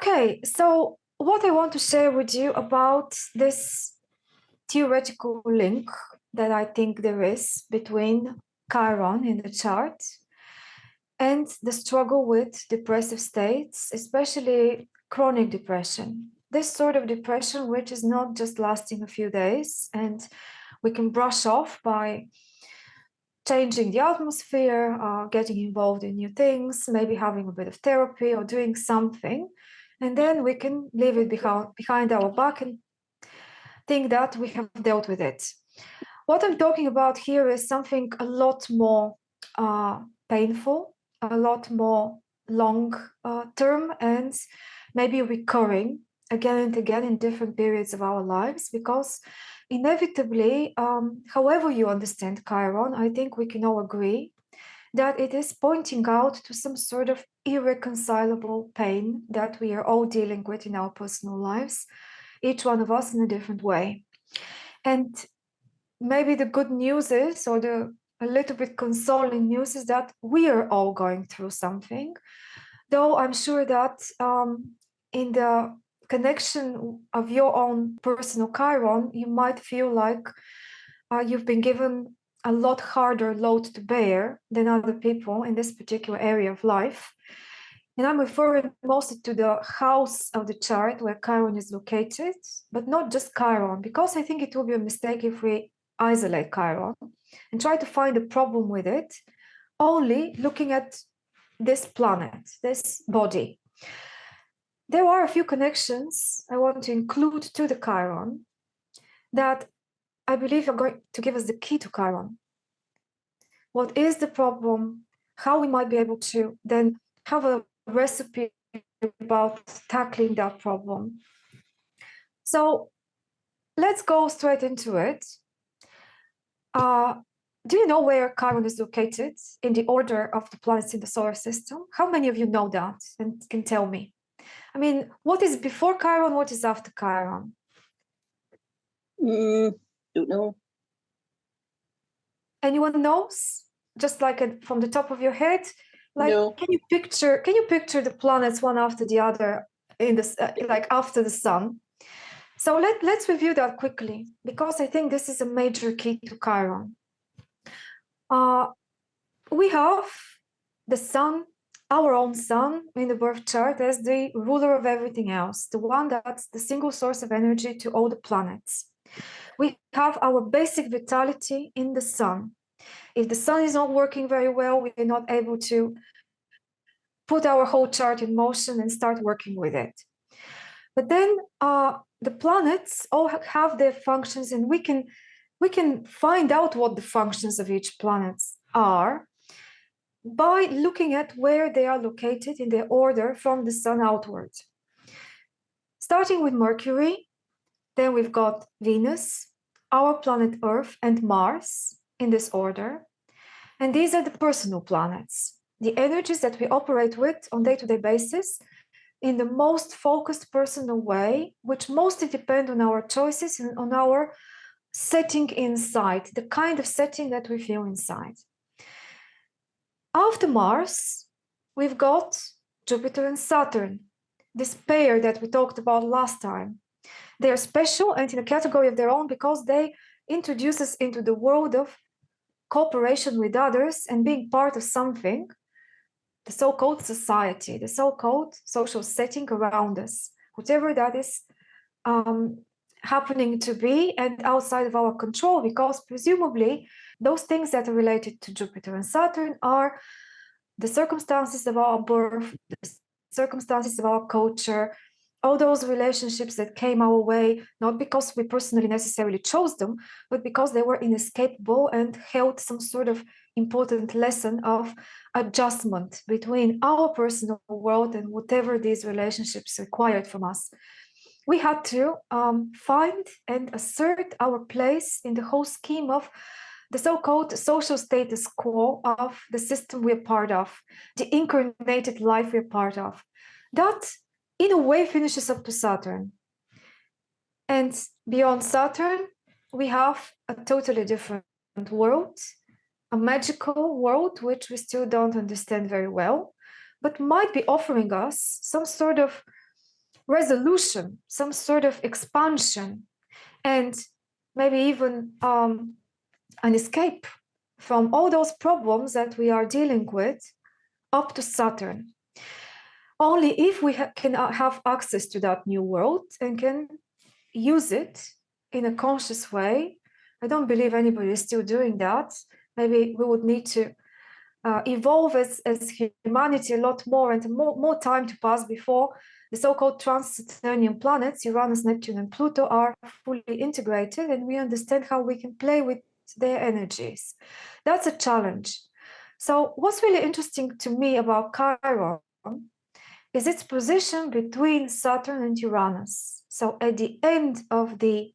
Okay, so what I want to share with you about this theoretical link that I think there is between Chiron in the chart and the struggle with depressive states, especially chronic depression. This sort of depression, which is not just lasting a few days and we can brush off by changing the atmosphere, getting involved in new things, maybe having a bit of therapy or doing something. And then we can leave it behind our back and think that we have dealt with it. What I'm talking about here is something a lot more painful, a lot more long term, and maybe recurring again and again in different periods of our lives, because inevitably, however you understand Chiron, I think we can all agree that it is pointing out to some sort of irreconcilable pain that we are all dealing with in our personal lives, each one of us in a different way. And maybe the good news is, or the a little bit consoling news is that we are all going through something, though I'm sure that in the connection of your own personal Chiron, you might feel like you've been given a lot harder load to bear than other people in this particular area of life. And I'm referring mostly to the house of the chart where Chiron is located, but not just Chiron, because I think it will be a mistake if we isolate Chiron and try to find a problem with it, only looking at this planet, this body. There are a few connections I want to include to the Chiron that I believe are going to give us the key to Chiron. What is the problem? How we might be able to then have a recipe about tackling that problem. So let's go straight into it. Do you know where Chiron is located in the order of the planets in the solar system? How many of you know that and can tell me? I mean, what is before Chiron? What is after Chiron? Don't know. Anyone knows? Just like from the top of your head? Like, no. Can you picture the planets one after the other in this, like after the sun? So let's review that quickly, because I think this is a major key to Chiron. We have the sun, our own sun in the birth chart, as the ruler of everything else, the one that's the single source of energy to all the planets. We have our basic vitality in the sun. If the sun is not working very well, we are not able to put our whole chart in motion and start working with it. But then the planets all have their functions, and we can find out what the functions of each planet are by looking at where they are located in their order from the sun outwards. Starting with Mercury, then we've got Venus, our planet Earth, and Mars in this order. And these are the personal planets, the energies that we operate with on day-to-day basis in the most focused personal way, which mostly depend on our choices and on our setting inside, the kind of setting that we feel inside. After Mars, we've got Jupiter and Saturn, this pair that we talked about last time. They're special and in a category of their own because they introduce us into the world of cooperation with others and being part of something, the so-called society, the so-called social setting around us, whatever that is happening to be and outside of our control, because presumably those things that are related to Jupiter and Saturn are the circumstances of our birth, the circumstances of our culture, all those relationships that came our way, not because we personally necessarily chose them, but because they were inescapable and held some sort of important lesson of adjustment between our personal world and whatever these relationships required from us. We had to find and assert our place in the whole scheme of the so-called social status quo of the system we're part of, the incarnated life we're part of. That, in a way, finishes up to Saturn. And beyond Saturn, we have a totally different world, a magical world, which we still don't understand very well, but might be offering us some sort of resolution, some sort of expansion, and maybe even an escape from all those problems that we are dealing with up to Saturn. Only if we can have access to that new world and can use it in a conscious way. I don't believe anybody is still doing that. Maybe we would need to evolve as humanity a lot more, and more time to pass before the so-called trans-Saturnian planets, Uranus, Neptune, and Pluto, are fully integrated, and we understand how we can play with their energies. That's a challenge. So what's really interesting to me about Chiron is its position between Saturn and Uranus. So at the end of the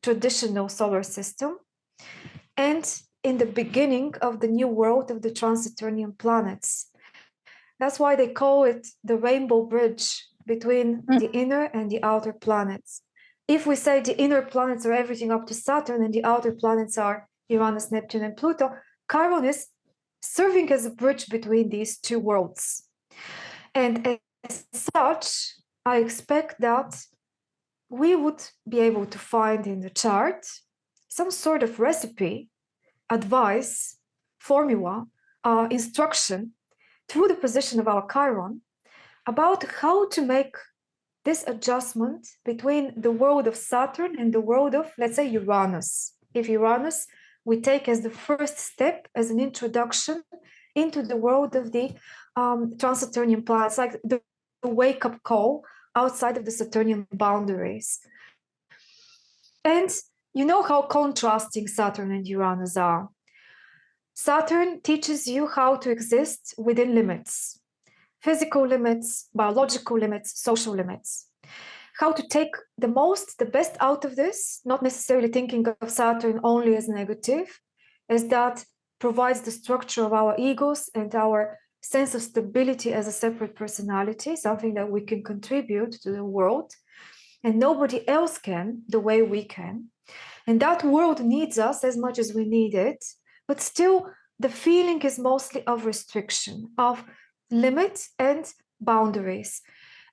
traditional solar system and in the beginning of the new world of the trans-Saturnian planets. That's why they call it the rainbow bridge between the inner and the outer planets. If we say the inner planets are everything up to Saturn and the outer planets are Uranus, Neptune, and Pluto, Chiron is serving as a bridge between these two worlds. And as such, I expect that we would be able to find in the chart some sort of recipe, advice, formula, instruction through the position of our Chiron about how to make this adjustment between the world of Saturn and the world of, let's say, Uranus. If Uranus we take as the first step, as an introduction into the world of the trans-Saturnian planets, like the wake-up call outside of the Saturnian boundaries. And you know how contrasting Saturn and Uranus are. Saturn teaches you how to exist within limits, physical limits, biological limits, social limits. How to take the best out of this, not necessarily thinking of Saturn only as negative, as that provides the structure of our egos and our sense of stability as a separate personality, something that we can contribute to the world, and nobody else can the way we can. And that world needs us as much as we need it, but still the feeling is mostly of restriction, of limits and boundaries.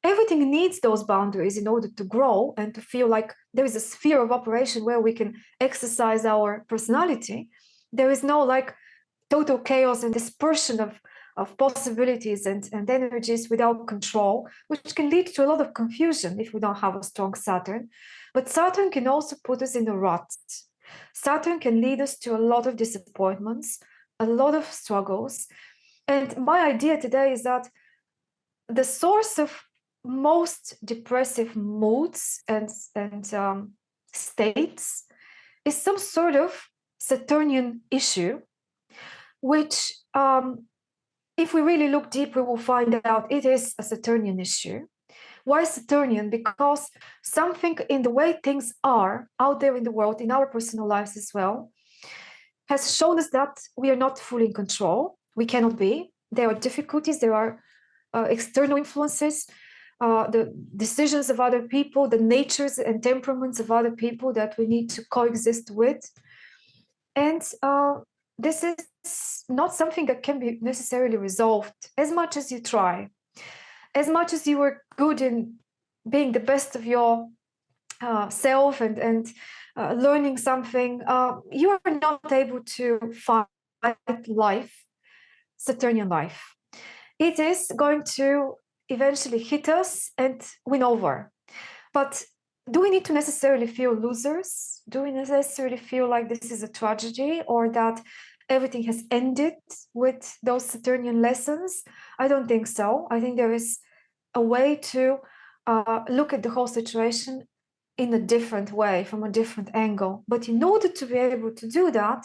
Everything needs those boundaries in order to grow and to feel like there is a sphere of operation where we can exercise our personality. There is no like total chaos and dispersion of possibilities and energies without control, which can lead to a lot of confusion if we don't have a strong Saturn. But Saturn can also put us in a rut. Saturn can lead us to a lot of disappointments, a lot of struggles. And my idea today is that the source of most depressive moods and states is some sort of Saturnian issue, which if we really look deep, we will find out it is a Saturnian issue. Why Saturnian? Because something in the way things are out there in the world, in our personal lives as well, has shown us that we are not fully in control. We cannot be. There are difficulties, there are external influences, the decisions of other people, the natures and temperaments of other people that we need to coexist with. And this is not something that can be necessarily resolved as much as you try. As much as you are good in being the best of your self and learning something, you are not able to fight life, Saturnian life. It is going to eventually hit us and win over. But do we need to necessarily feel losers? Do we necessarily feel like this is a tragedy or that everything has ended with those Saturnian lessons? I don't think so. I think there is a way to look at the whole situation in a different way, from a different angle. But in order to be able to do that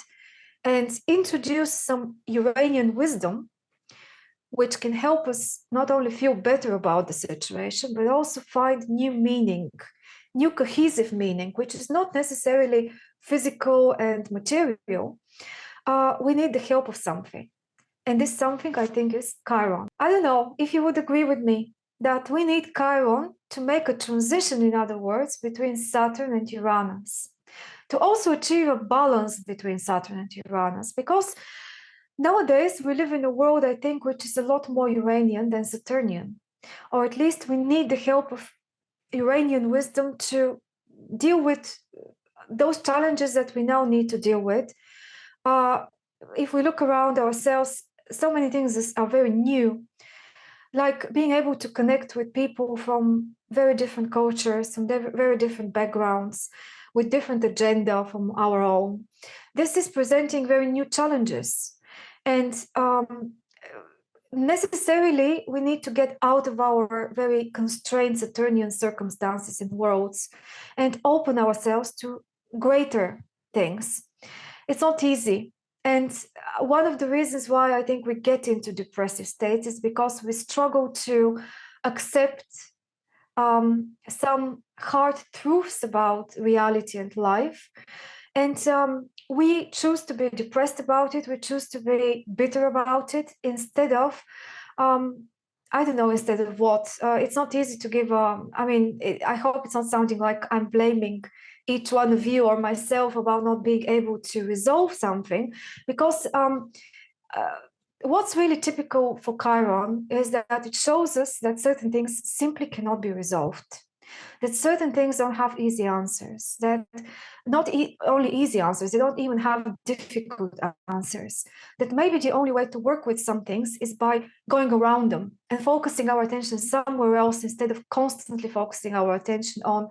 and introduce some Uranian wisdom, which can help us not only feel better about the situation, but also find new meaning, new cohesive meaning, which is not necessarily physical and material, we need the help of something. And this something, I think, is Chiron. I don't know if you would agree with me that we need Chiron to make a transition, in other words, between Saturn and Uranus, to also achieve a balance between Saturn and Uranus, because nowadays we live in a world, I think, which is a lot more Uranian than Saturnian. or at least we need the help of Iranian wisdom to deal with those challenges that we now need to deal with. If we look around ourselves, so many things are very new, like being able to connect with people from very different cultures, from very different backgrounds, with different agenda from our own. This is presenting very new challenges. And necessarily, we need to get out of our very constrained Saturnian circumstances and worlds and open ourselves to greater things. It's not easy. And one of the reasons why I think we get into depressive states is because we struggle to accept some hard truths about reality and life. And we choose to be depressed about it. We choose to be bitter about it instead of, I don't know, instead of what. It's not easy to give, I hope it's not sounding like I'm blaming each one of you or myself about not being able to resolve something, because what's really typical for Chiron is that it shows us that certain things simply cannot be resolved, that certain things don't have easy answers, that not only easy answers, they don't even have difficult answers, that maybe the only way to work with some things is by going around them and focusing our attention somewhere else instead of constantly focusing our attention on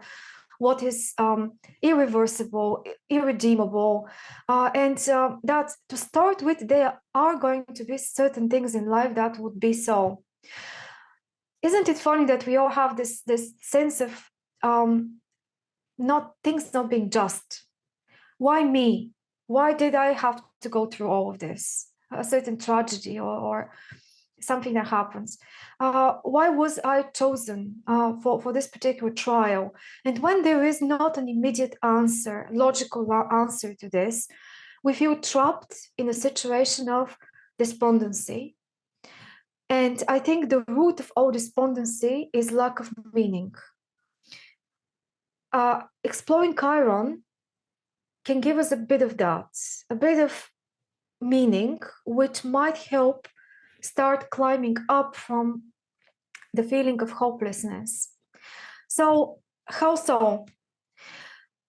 what is irreversible, irredeemable, and that to start with, there are going to be certain things in life that would be so. Isn't it funny that we all have this sense of things not being just? Why me? Why did I have to go through all of this? A certain tragedy or something that happens. Why was I chosen for this particular trial? And when there is not an immediate answer, logical answer to this, we feel trapped in a situation of despondency. And I think the root of all despondency is lack of meaning. Exploring Chiron can give us a bit of that, a bit of meaning, which might help start climbing up from the feeling of hopelessness. So, how so?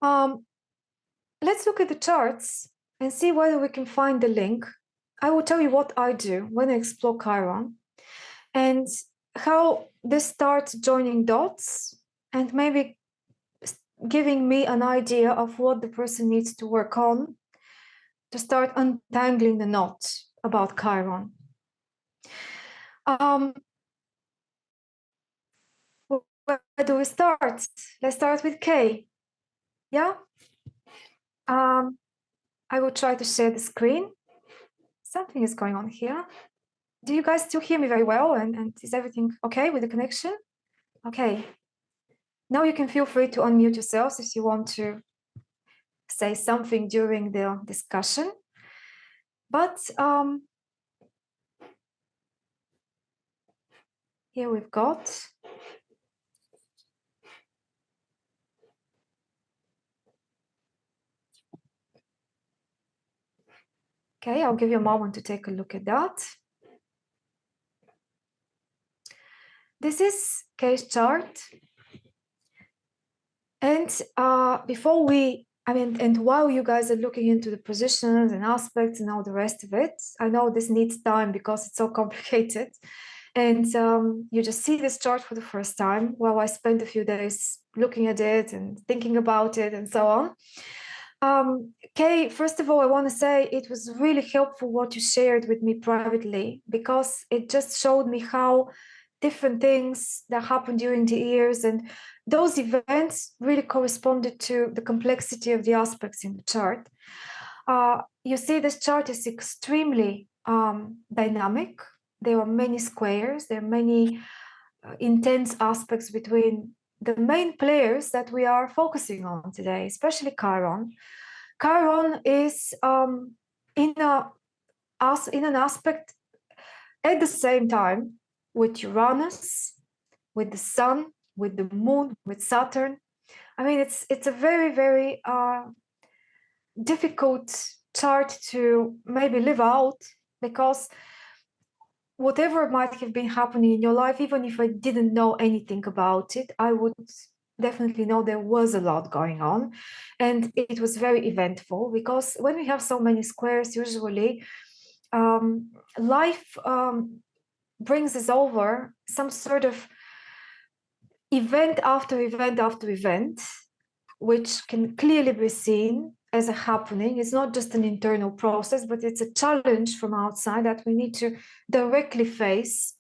Let's look at the charts and see whether we can find the link. I will tell you what I do when I explore Chiron and how this starts joining dots and maybe giving me an idea of what the person needs to work on to start untangling the knot about Chiron. Where do we start? Let's start with K. Yeah? I will try to share the screen. Something is going on here. Do you guys still hear me very well? And is everything okay with the connection? Okay. Now you can feel free to unmute yourselves if you want to say something during the discussion. But here we've got okay, I'll give you a moment to take a look at that. This is K's chart. And before we, and while you guys are looking into the positions and aspects and all the rest of it, I know this needs time because it's so complicated. And you just see this chart for the first time while I spent a few days looking at it and thinking about it and so on. Kay, first of all, I want to say it was really helpful what you shared with me privately, because it just showed me how different things that happened during the years, and those events really corresponded to the complexity of the aspects in the chart. You see, this chart is extremely dynamic. There are many squares, there are many intense aspects between the main players that we are focusing on today, especially Chiron. Chiron is in an aspect at the same time with Uranus, with the Sun, with the Moon, with Saturn. I mean, it's a very, very difficult chart to maybe live out, because whatever might have been happening in your life, even if I didn't know anything about it, I would definitely know there was a lot going on. And it was very eventful, because when we have so many squares, usually life brings us over some sort of event after event after event, which can clearly be seen as a happening. It's not just an internal process, but it's a challenge from outside that we need to directly face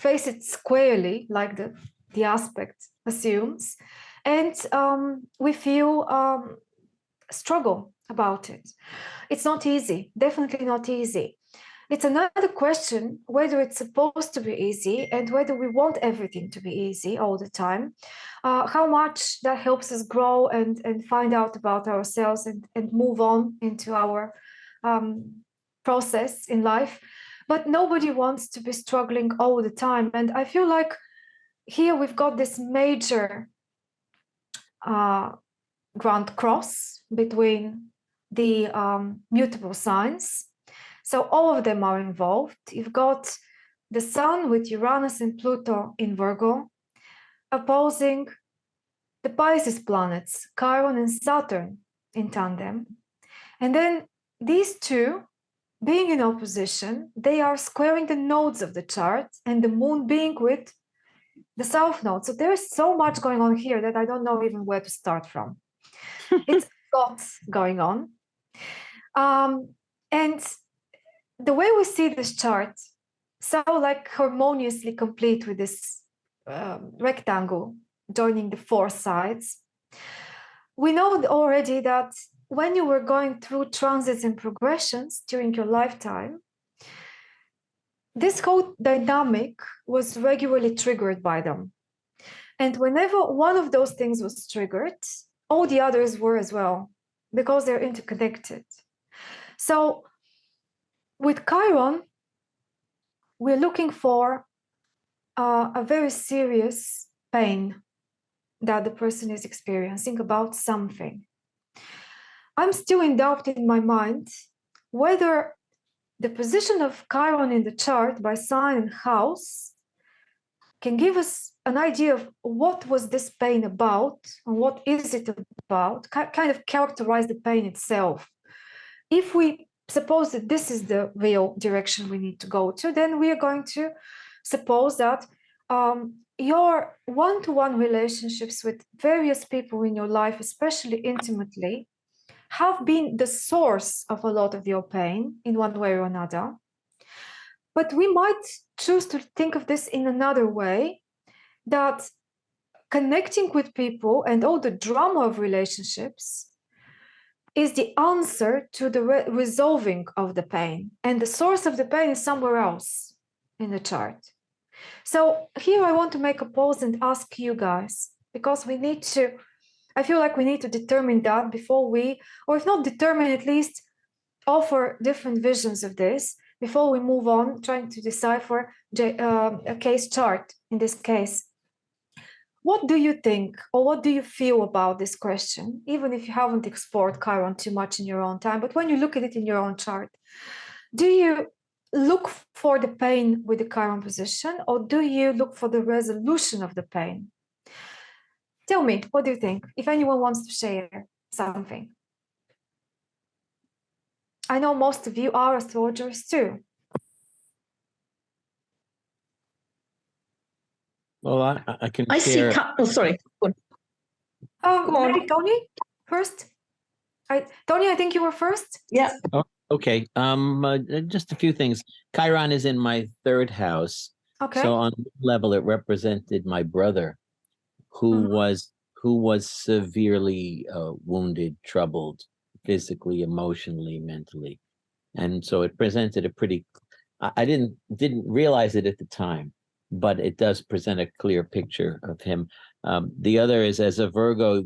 it squarely, like the aspect assumes. And we feel struggle about it. It's not easy, definitely not easy. It's another question whether it's supposed to be easy and whether we want everything to be easy all the time. How much that helps us grow and find out about ourselves and move on into our process in life. But nobody wants to be struggling all the time. And I feel like here we've got this major grand cross between the mutable signs. So all of them are involved. You've got the Sun with Uranus and Pluto in Virgo, opposing the Pisces planets, Chiron and Saturn in tandem. And then these two, being in opposition, they are squaring the nodes of the chart, and the Moon being with the South Node. So there is so much going on here that I don't know even where to start from. It's a lot going on. And the way we see this chart, so like harmoniously complete with this rectangle joining the four sides, we know already that when you were going through transits and progressions during your lifetime, this whole dynamic was regularly triggered by them. And whenever one of those things was triggered, all the others were as well, because they're interconnected. So with Chiron, we're looking for a very serious pain that the person is experiencing about something. I'm still in doubt in my mind whether the position of Chiron in the chart by sign and house can give us an idea of what was this pain about and what is it about, kind of characterize the pain itself. If we suppose that this is the real direction we need to go to, then we are going to suppose that your one-to-one relationships with various people in your life, especially intimately, have been the source of a lot of your pain in one way or another. But we might choose to think of this in another way, that connecting with people and all the drama of relationships is the answer to the resolving of the pain. And the source of the pain is somewhere else in the chart. So here I want to make a pause and ask you guys, because we need to, I feel like we need to determine that before we, or if not determine, at least offer different visions of this before we move on, trying to decipher a case chart in this case. What do you think, or what do you feel about this question, even if you haven't explored Chiron too much in your own time? But when you look at it in your own chart, do you look for the pain with the Chiron position, or do you look for the resolution of the pain? Tell me, what do you think? If anyone wants to share something. I know most of you are astrologers too. Well, I can share. Oh, sorry. Come on, Tony, first. Tony, I think you were first. Yeah. Oh, okay. Just a few things. Chiron is in my third house. Okay. So on one level, it represented my brother, who was severely wounded, troubled, physically, emotionally, mentally, and so it presented a pretty. I didn't realize it at the time, but it does present a clear picture of him. The other is, as a Virgo,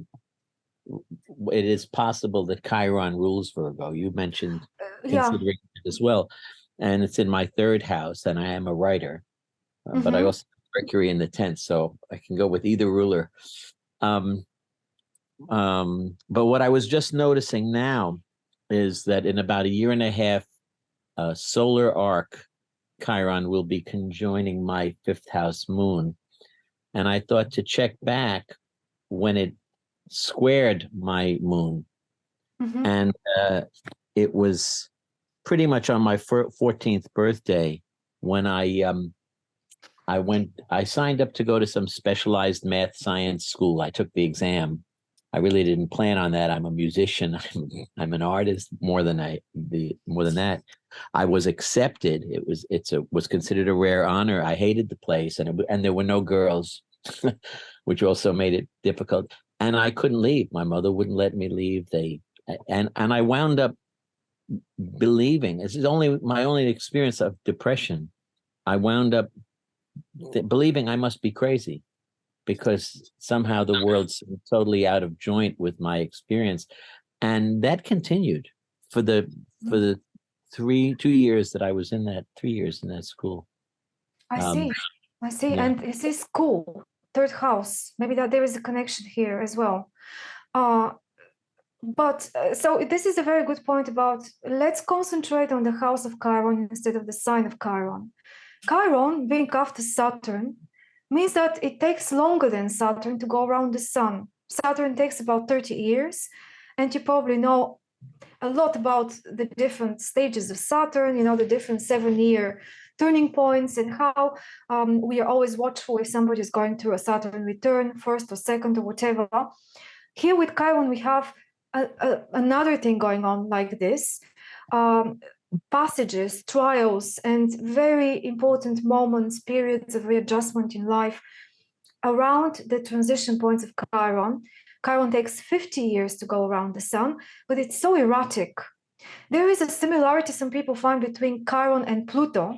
it is possible that Chiron rules Virgo. You mentioned considering it as well, and it's in my third house, and I am a writer, but I also have Mercury in the 10th, so I can go with either ruler. But what I was just noticing now is that in about a year and a half, a solar arc Chiron will be conjoining my fifth house moon. And I thought to check back when it squared my moon. Mm-hmm. And it was pretty much on my 14th birthday when I signed up to go to some specialized math science school. I took the exam. I really didn't plan on that. I'm a musician. I'm an artist more than that. I was accepted. It was considered a rare honor. I hated the place, and there were no girls, which also made it difficult. And I couldn't leave. My mother wouldn't let me leave. And I wound up believing. This is my only experience of depression. I wound up believing I must be crazy, because somehow the world's totally out of joint with my experience. And that continued for the 2 years that I was in that 3 years in that school. I see. Yeah. And this is cool. Third house. Maybe that there is a connection here as well. So this is a very good point about, let's concentrate on the house of Chiron instead of the sign of Chiron. Chiron, being after Saturn, means that it takes longer than Saturn to go around the sun. Saturn takes about 30 years, and you probably know a lot about the different stages of Saturn, the different 7-year turning points, and how we are always watchful if somebody is going through a Saturn return, first or second or whatever. Here with Chiron, we have another thing going on like this. Passages, trials, and very important moments, periods of readjustment in life around the transition points of Chiron. Chiron takes 50 years to go around the sun, but it's so erratic. There is a similarity some people find between Chiron and Pluto.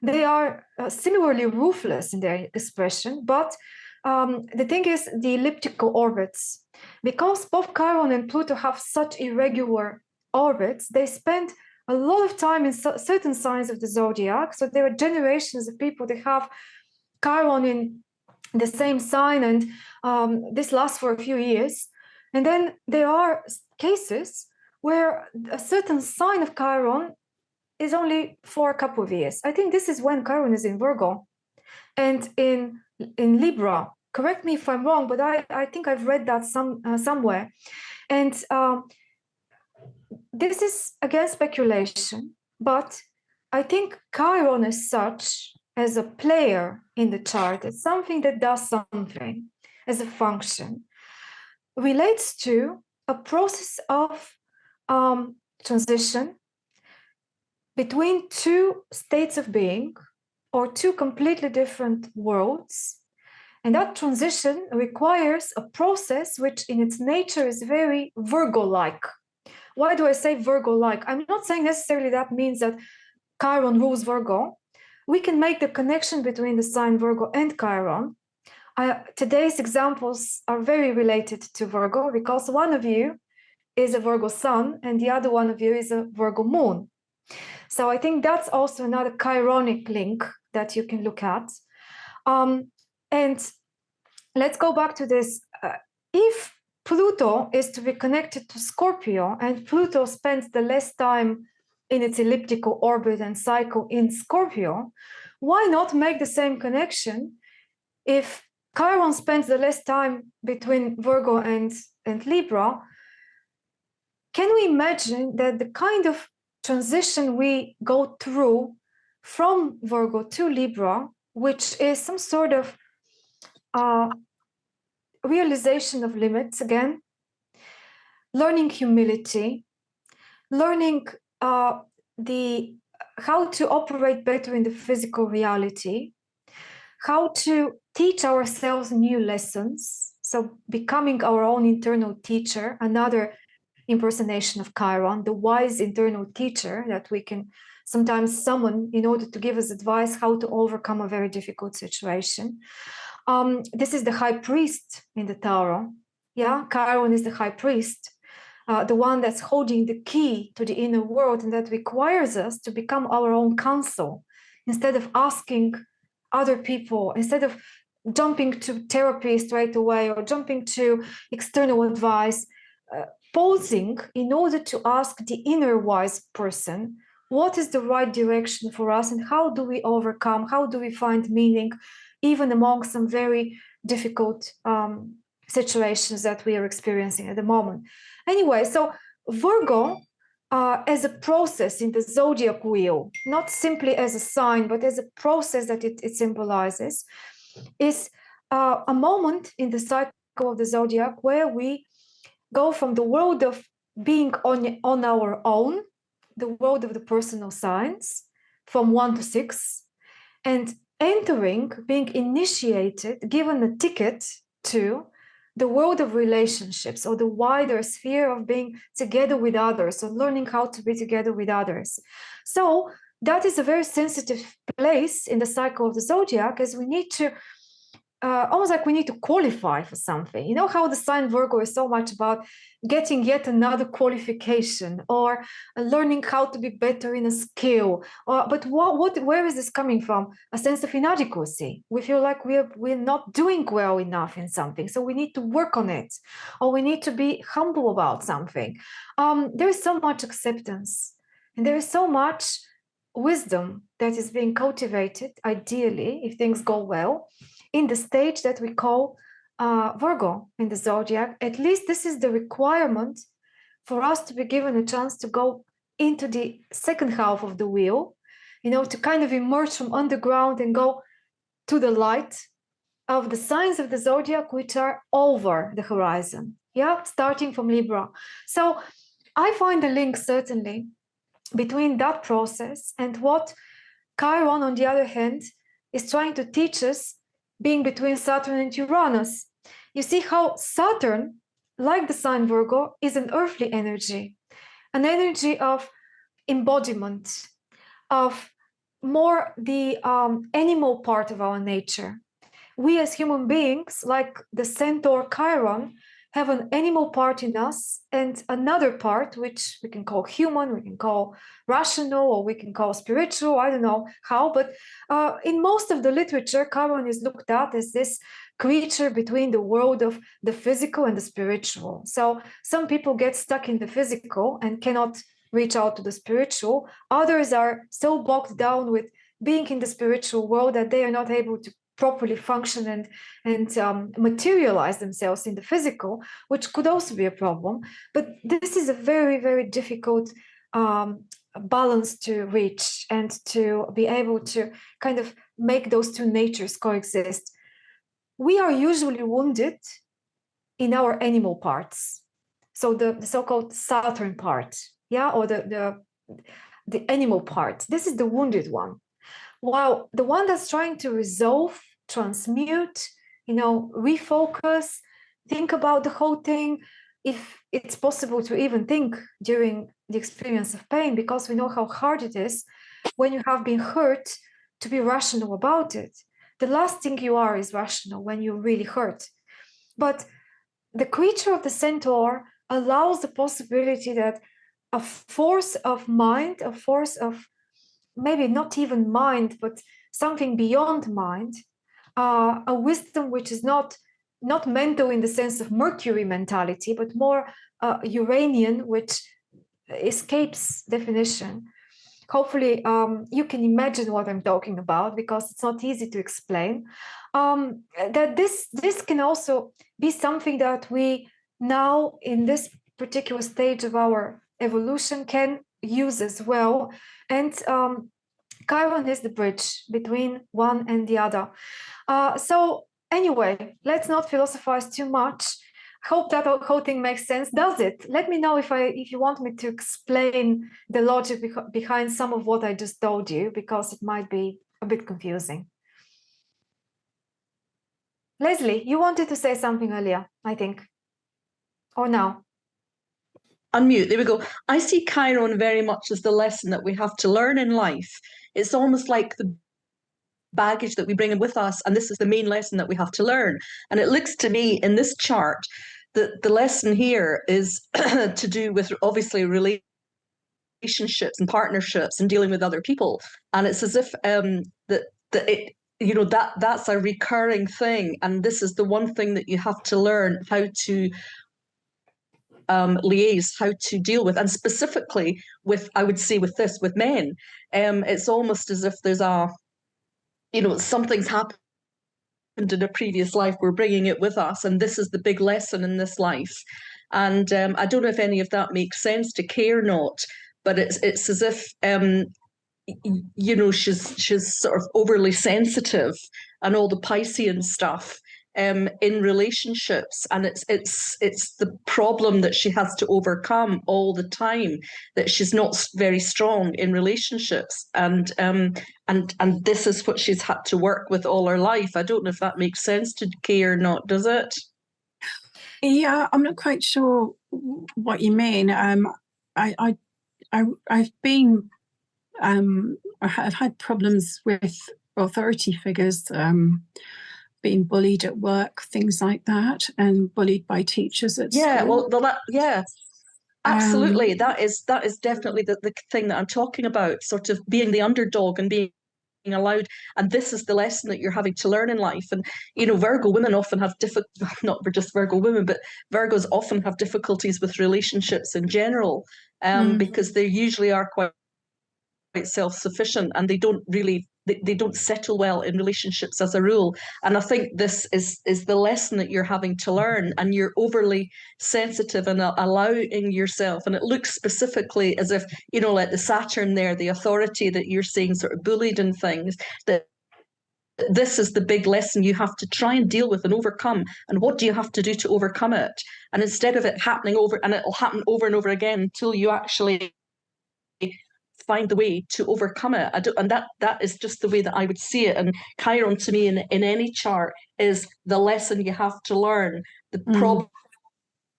They are similarly ruthless in their expression, but the thing is the elliptical orbits. Because both Chiron and Pluto have such irregular orbits, they spend a lot of time in certain signs of the zodiac. So there are generations of people that have Chiron in the same sign, and this lasts for a few years. And then there are cases where a certain sign of Chiron is only for a couple of years. I think this is when Chiron is in Virgo and in Libra. Correct me if I'm wrong, but I think I've read that somewhere. And this is again speculation, but I think Chiron as such, as a player in the chart, as something that does something, as a function, relates to a process of transition between two states of being or two completely different worlds. And that transition requires a process which in its nature is very Virgo-like. Why do I say Virgo-like? I'm not saying necessarily that means that Chiron rules Virgo. We can make the connection between the sign Virgo and Chiron. Today's examples are very related to Virgo because one of you is a Virgo sun and the other one of you is a Virgo moon. So I think that's also another Chironic link that you can look at. And let's go back to this. If Pluto is to be connected to Scorpio, and Pluto spends the less time in its elliptical orbit and cycle in Scorpio, why not make the same connection if Chiron spends the less time between Virgo and Libra? Can we imagine that the kind of transition we go through from Virgo to Libra, which is some sort of realization of limits again, learning humility, learning how to operate better in the physical reality, how to teach ourselves new lessons, so becoming our own internal teacher, another impersonation of Chiron, the wise internal teacher that we can sometimes summon in order to give us advice how to overcome a very difficult situation. This is the high priest in the tarot. Yeah, Chiron is the high priest, the one that's holding the key to the inner world, and that requires us to become our own counsel instead of asking other people, instead of jumping to therapy straight away or jumping to external advice, pausing in order to ask the inner wise person what is the right direction for us, and how do we overcome, how do we find meaning, even among some very difficult situations that we are experiencing at the moment. Anyway, so Virgo, as a process in the zodiac wheel, not simply as a sign, but as a process that it symbolizes, is a moment in the cycle of the zodiac where we go from the world of being on our own, the world of the personal signs, from 1 to 6, and entering, being initiated, given a ticket to the world of relationships, or the wider sphere of being together with others, or learning how to be together with others. So that is a very sensitive place in the cycle of the zodiac, as we need to almost like we need to qualify for something. You know how the sign Virgo is so much about getting yet another qualification, or learning how to be better in a skill. But where is this coming from? A sense of inadequacy. We feel like we're not doing well enough in something, so we need to work on it, or we need to be humble about something. There is so much acceptance, and there is so much wisdom that is being cultivated, ideally, if things go well, in the stage that we call Virgo in the zodiac. At least this is the requirement for us to be given a chance to go into the second half of the wheel, you know, to kind of emerge from underground and go to the light of the signs of the zodiac, which are over the horizon, yeah, starting from Libra. So I find a link, certainly, between that process and what Chiron, on the other hand, is trying to teach us, being between Saturn and Uranus. You see how Saturn, like the sign Virgo, is an earthly energy, an energy of embodiment, of more the animal part of our nature. We as human beings, like the centaur Chiron, have an animal part in us and another part, which we can call human, we can call rational, or we can call spiritual. I don't know how, but in most of the literature, Chiron is looked at as this creature between the world of the physical and the spiritual. So some people get stuck in the physical and cannot reach out to the spiritual. Others are so bogged down with being in the spiritual world that they are not able to properly function and materialize themselves in the physical, which could also be a problem. But this is a very, very difficult balance to reach, and to be able to kind of make those two natures coexist. We are usually wounded in our animal parts, so the so-called Saturn part, yeah, or the animal part. This is the wounded one, while the one that's trying to resolve, transmute, you know, refocus, think about the whole thing, if it's possible to even think during the experience of pain, because we know how hard it is when you have been hurt to be rational about it. The last thing you are is rational when you're really hurt. But the creature of the centaur allows the possibility that a force of mind, a force of maybe not even mind, but something beyond mind, a wisdom which is not mental in the sense of Mercury mentality, but more Uranian, which escapes definition. Hopefully, you can imagine what I'm talking about, because it's not easy to explain. That this can also be something that we now, in this particular stage of our evolution, can use as well. And Chiron is the bridge between one and the other. So anyway, let's not philosophize too much. Hope that whole thing makes sense. Does it? Let me know if you want me to explain the logic behind some of what I just told you, because it might be a bit confusing. Leslie, you wanted to say something earlier, I think. Or now? Unmute, there we go. I see Chiron very much as the lesson that we have to learn in life. It's almost like the baggage that we bring in with us, and this is the main lesson that we have to learn. And it looks to me in this chart that the lesson here is to do with, obviously, relationships and partnerships and dealing with other people. And it's as if that's a recurring thing, and this is the one thing that you have to learn how to liaise, how to deal with, and specifically with, I would say with this, with men. It's almost as if there's something's happened in a previous life, we're bringing it with us, and this is the big lesson in this life. And I don't know if any of that makes sense to Kay or not, but it's as if she's sort of overly sensitive and all the Piscean stuff in relationships, and it's the problem that she has to overcome all the time, that she's not very strong in relationships, and this is what she's had to work with all her life. I don't know if that makes sense to Kay or not, does it? Yeah, I'm not quite sure what you mean. I've been I've had problems with authority figures, being bullied at work, things like that, and bullied by teachers at school. Absolutely. That is definitely the thing that I'm talking about, sort of being the underdog and being allowed, and this is the lesson that you're having to learn in life. And Virgo women often have not just Virgo women, but Virgos often have difficulties with relationships in general, because they usually are quite self-sufficient, and they don't settle well in relationships as a rule. And I think this is the lesson that you're having to learn, and you're overly sensitive and allowing yourself, and it looks specifically as if, like the Saturn there, the authority that you're seeing sort of bullied and things, that this is the big lesson you have to try and deal with and overcome. And what do you have to do to overcome it? And instead of it happening it'll happen over and over again until you actually find the way to overcome it. And that is just the way that I would see it. And Chiron, to me, in any chart, is the lesson you have to learn, the problem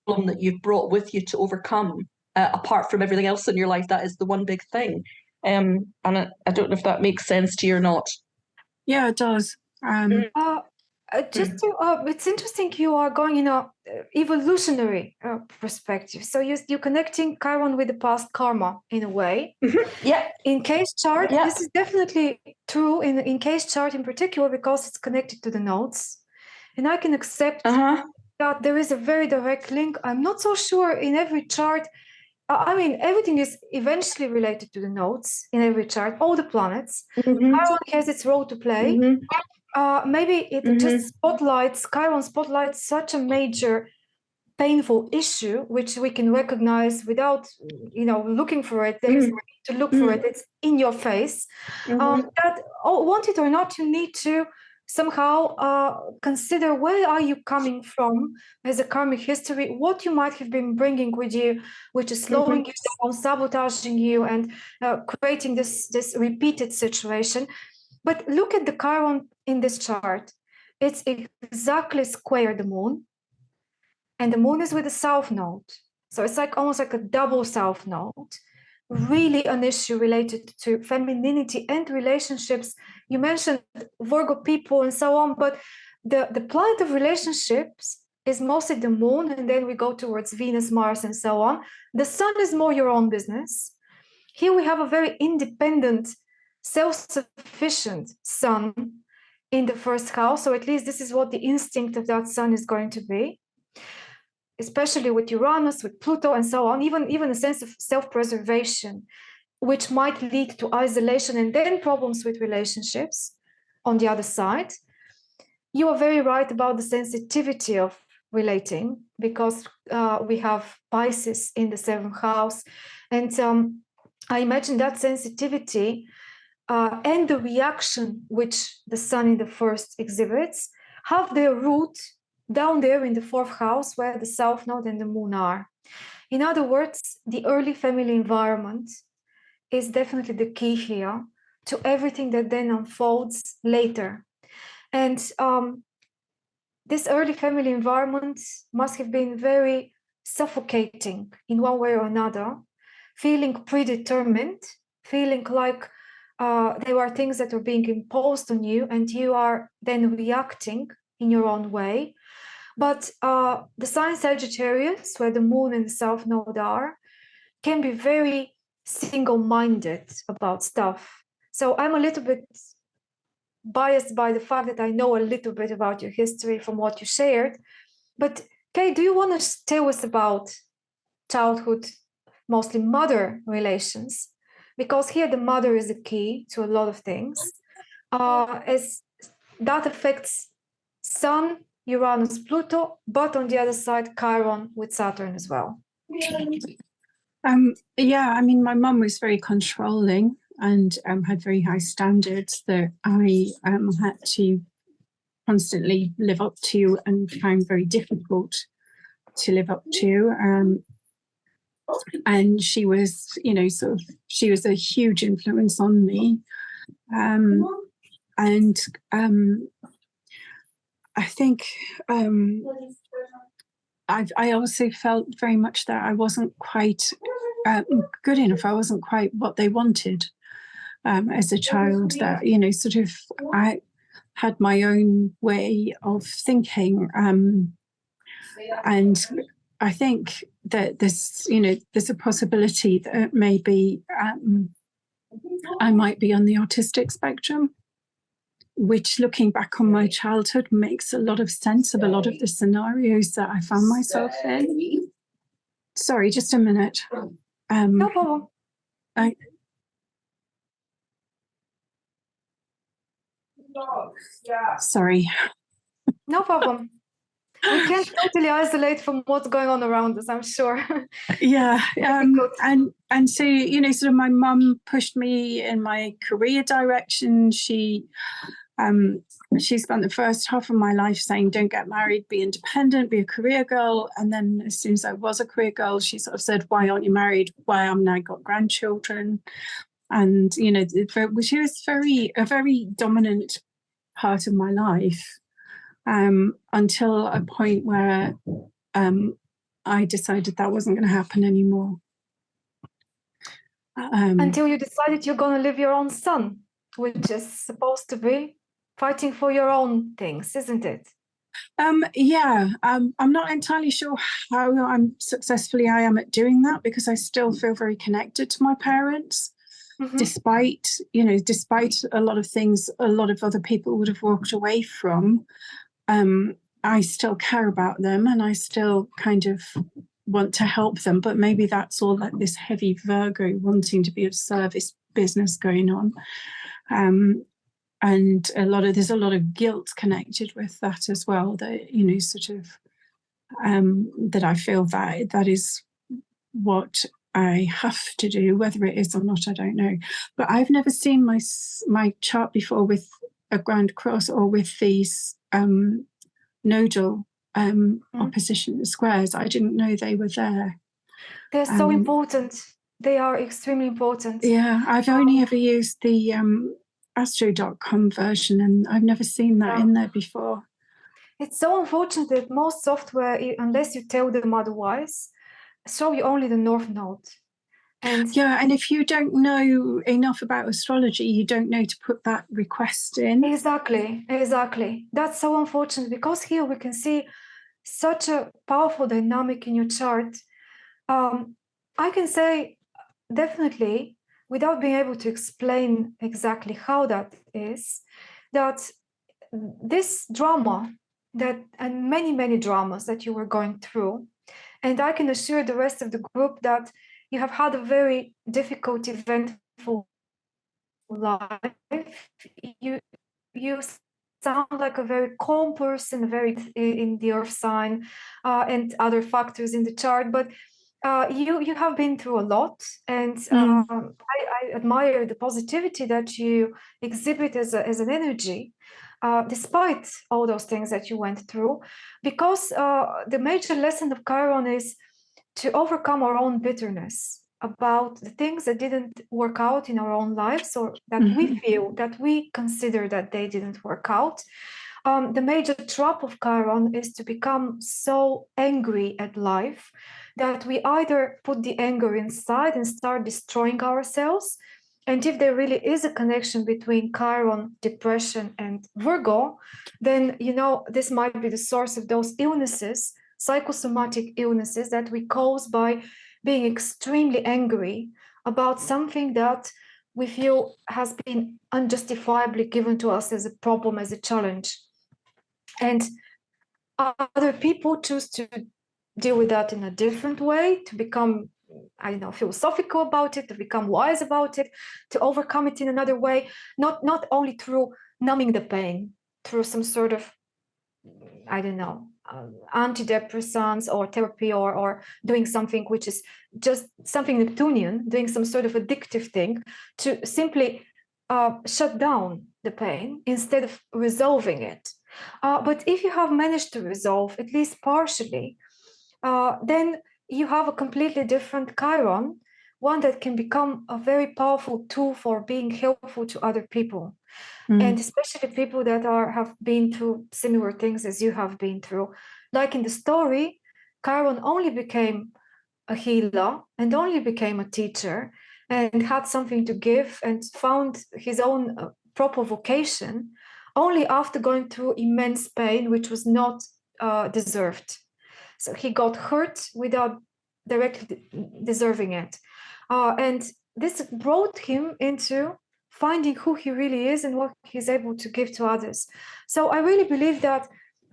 that you've brought with you to overcome, apart from everything else in your life. That is the one big thing. And I don't know if that makes sense to you or not. Yeah, it does. It's interesting you are going in a evolutionary perspective. So you're connecting Chiron with the past karma in a way. Yeah. In Kay's chart, this is definitely true in Kay's chart in particular, because it's connected to the nodes. And I can accept that there is a very direct link. I'm not so sure in every chart. Everything is eventually related to the nodes in every chart, all the planets. Chiron has its role to play. Maybe it just Chiron spotlights such a major painful issue, which we can recognize without looking for it. There is no need to look for it. It's in your face. That, want it or not, you need to somehow consider where are you coming from as a karmic history, what you might have been bringing with you, which is slowing you down, sabotaging you, and creating this repeated situation. But look at the Chiron in this chart. It's exactly square the moon, and the moon is with the south node. So it's almost like a double south node. Really an issue related to femininity and relationships. You mentioned Virgo people and so on, but the planet of relationships is mostly the moon, and then we go towards Venus, Mars, and so on. The sun is more your own business. Here we have a very independent, self-sufficient sun in the first house, so at least this is what the instinct of that sun is going to be, especially with Uranus, with Pluto, and so on, even a sense of self-preservation, which might lead to isolation and then problems with relationships on the other side. You are very right about the sensitivity of relating, because we have Pisces in the 7th house, and I imagine that sensitivity and the reaction which the sun in the first exhibits have their root down there in the 4th house, where the south node and the moon are. In other words, the early family environment is definitely the key here to everything that then unfolds later. And this early family environment must have been very suffocating in one way or another, feeling predetermined, feeling like there are things that are being imposed on you, and you are then reacting in your own way. But the sign Sagittarius, where the moon and the south node are, can be very single-minded about stuff. So I'm a little bit biased by the fact that I know a little bit about your history from what you shared. But Kay, do you want to tell us about childhood, mostly mother relations, because here the mother is the key to a lot of things, as that affects Sun, Uranus, Pluto, but on the other side, Chiron with Saturn as well. Yeah, I mean, my mum was very controlling and had very high standards that I had to constantly live up to and found very difficult to live up to. And she was, you know, she was a huge influence on me. And I think I also felt very much that I wasn't quite good enough. I wasn't quite what they wanted as a child. That, you know, sort of I had my own way of thinking, and I think that there's a possibility that maybe I might be on the autistic spectrum, which, looking back on my childhood, makes a lot of sense of a lot of the scenarios that I found myself in. Sorry, just a minute. No problem. Sorry. No problem. We can't totally isolate from what's going on around us, I'm sure. Yeah, and so, you know, sort of my mum pushed me in my career direction. She spent the first half of my life saying, don't get married, be independent, be a career girl. And then as soon as I was a career girl, she sort of said, why aren't you married? Why haven't I got grandchildren? And, you know, she was a very dominant part of my life, until a point where I decided that wasn't going to happen anymore. Until you decided you're going to live your own sun, which is supposed to be fighting for your own things, isn't it? Yeah, I'm not entirely sure how successfully I am at doing that, because I still feel very connected to my parents. Mm-hmm. Despite a lot of things a lot of other people would have walked away from, I still care about them, and I still kind of want to help them. But maybe that's all like this heavy Virgo wanting to be of service business going on. And there's a lot of guilt connected with that as well, that, you know, sort of that I feel that is what I have to do. Whether it is or not, I don't know. But I've never seen my chart before with a grand cross or with these nodal opposition squares. I didn't know they were there. They're so important. They are extremely important. Yeah, I've only ever used the astro.com version, and I've never seen that in there before. It's so unfortunate that most software, unless you tell them otherwise, show you only the north node. And if you don't know enough about astrology, you don't know to put that request in. Exactly. That's so unfortunate, because here we can see such a powerful dynamic in your chart. I can say definitely, without being able to explain exactly how that is, that this drama and many dramas that you were going through, and I can assure the rest of the group that you have had a very difficult, eventful life. You sound like a very calm person, very in the earth sign, and other factors in the chart, but you have been through a lot, and I admire the positivity that you exhibit as an energy, despite all those things that you went through, because the major lesson of Chiron is to overcome our own bitterness about the things that didn't work out in our own lives, or that we feel, that we consider that they didn't work out. The major trap of Chiron is to become so angry at life that we either put the anger inside and start destroying ourselves. And if there really is a connection between Chiron, depression, and Virgo, then, you know, this might be the source of those illnesses, psychosomatic illnesses that we cause by being extremely angry about something that we feel has been unjustifiably given to us as a problem, as a challenge. And other people choose to deal with that in a different way, to become, I don't know, philosophical about it, to become wise about it, to overcome it in another way, not only through numbing the pain, through some sort of, I don't know, antidepressants or therapy, or doing something which is just something Neptunian, doing some sort of addictive thing to simply shut down the pain instead of resolving it. But if you have managed to resolve, at least partially, then you have a completely different Chiron, one that can become a very powerful tool for being helpful to other people. And especially people that have been through similar things as you have been through. Like in the story, Chiron only became a healer and only became a teacher and had something to give and found his own proper vocation only after going through immense pain, which was not deserved. So he got hurt without directly deserving it. And this brought him into finding who he really is and what he's able to give to others. So I really believe that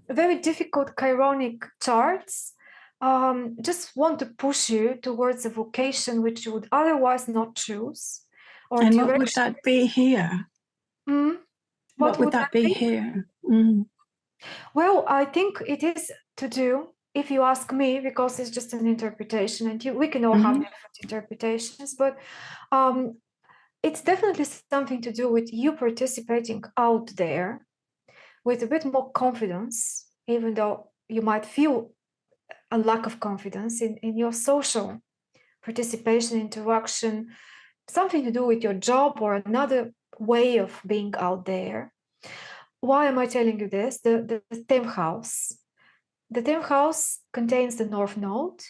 very difficult chironic charts just want to push you towards a vocation which you would otherwise not choose. Or and direction. what would that be here? What would that be here? Well, I think it is to do, if you ask me, because it's just an interpretation, and we can all have different interpretations, but it's definitely something to do with you participating out there with a bit more confidence, even though you might feel a lack of confidence in your social participation, interaction, something to do with your job or another way of being out there. Why am I telling you this? The 10th house. The 10th house contains the North Node,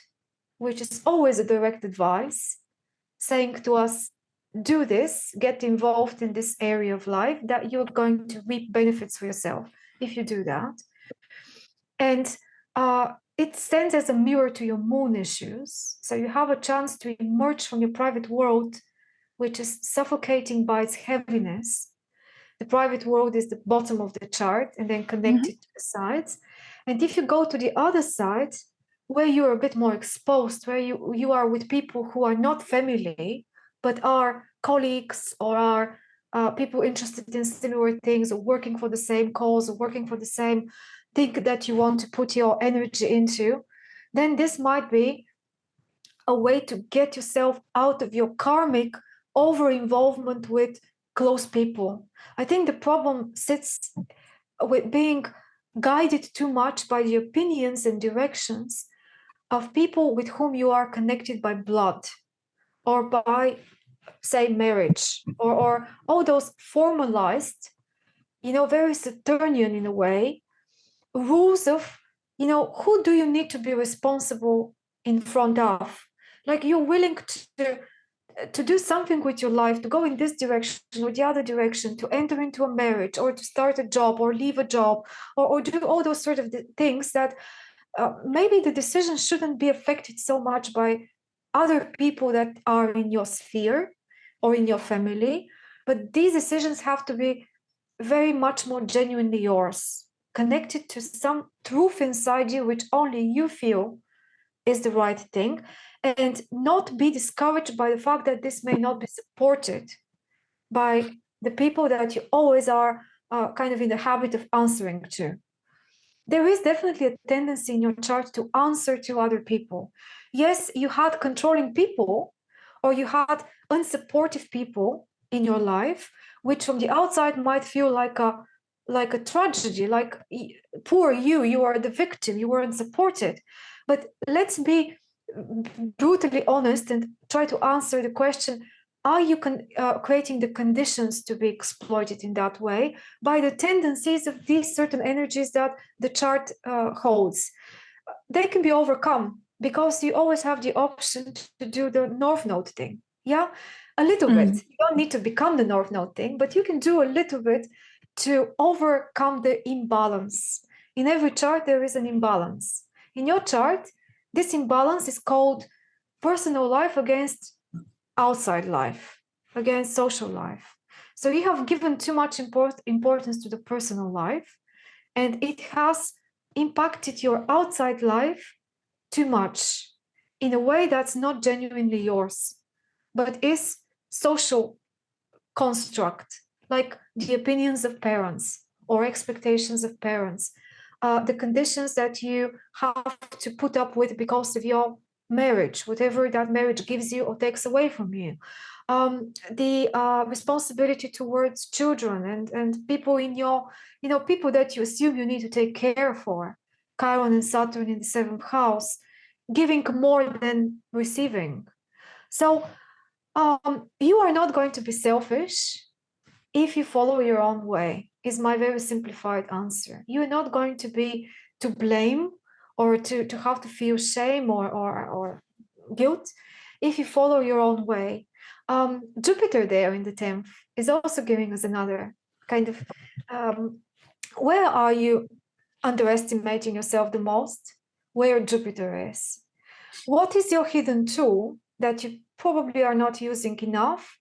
which is always a direct advice, saying to us, do this, get involved in this area of life, that you're going to reap benefits for yourself if you do that. And it stands as a mirror to your moon issues. So you have a chance to emerge from your private world, which is suffocating by its heaviness. The private world is the bottom of the chart and then connected to the sides. And if you go to the other side, where you're a bit more exposed, where you are with people who are not family, but are colleagues or are people interested in similar things or working for the same cause or working for the same thing that you want to put your energy into, then this might be a way to get yourself out of your karmic over-involvement with close people. I think the problem sits with being guided too much by the opinions and directions of people with whom you are connected by blood or by, say, marriage, or all those formalized, very Saturnian in a way, rules of, who do you need to be responsible in front of? Like you're willing to do something with your life, to go in this direction or the other direction, to enter into a marriage or to start a job or leave a job or do all those sort of things that maybe the decision shouldn't be affected so much by other people that are in your sphere or in your family, but these decisions have to be very much more genuinely yours, connected to some truth inside you which only you feel is the right thing, and not be discouraged by the fact that this may not be supported by the people that you always are kind of in the habit of answering to. There is definitely a tendency in your chart to answer to other people. Yes, you had controlling people or you had unsupportive people in your life, which from the outside might feel like a tragedy, like poor you are the victim, you were unsupported. But let's be brutally honest and try to answer the question, are you creating the conditions to be exploited in that way by the tendencies of these certain energies that the chart holds? They can be overcome because you always have the option to do the North Node thing. Yeah, a little bit. You don't need to become the North Node thing, but you can do a little bit to overcome the imbalance. In every chart, there is an imbalance. In your chart, this imbalance is called personal life against outside life, against social life. So you have given too much importance to the personal life, and it has impacted your outside life too much in a way that's not genuinely yours, but is social construct, like the opinions of parents or expectations of parents, the conditions that you have to put up with because of your marriage, whatever that marriage gives you or takes away from you, the responsibility towards children and people in your, people that you assume you need to take care for. Chiron and Saturn in the 7th house, giving more than receiving. So you are not going to be selfish if you follow your own way, is my very simplified answer. You're not going to be to blame or to have to feel shame or guilt if you follow your own way. Jupiter there in the 10th is also giving us another kind of, where are you underestimating yourself the most? Where Jupiter is. What is your hidden tool that you probably are not using enough?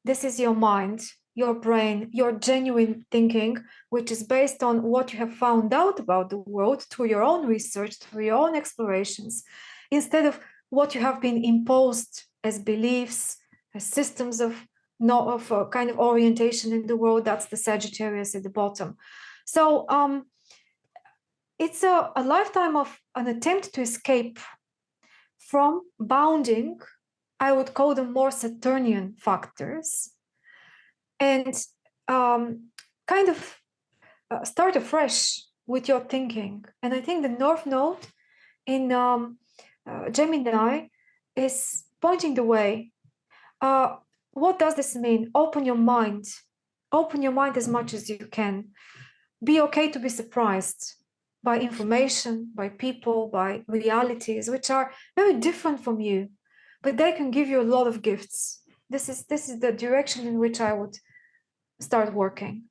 This is your mind, your brain, your genuine thinking, which is based on what you have found out about the world through your own research, through your own explorations, instead of what you have been imposed as beliefs, as systems of kind of orientation in the world. That's the Sagittarius at the bottom. So it's a lifetime of an attempt to escape from bounding, I would call them more Saturnian factors, and kind of start afresh with your thinking. And I think the North Node in Gemini is pointing the way. What does this mean? Open your mind. Open your mind as much as you can. Be okay to be surprised by information, by people, by realities, which are very different from you, but they can give you a lot of gifts. This is the direction in which I would start working.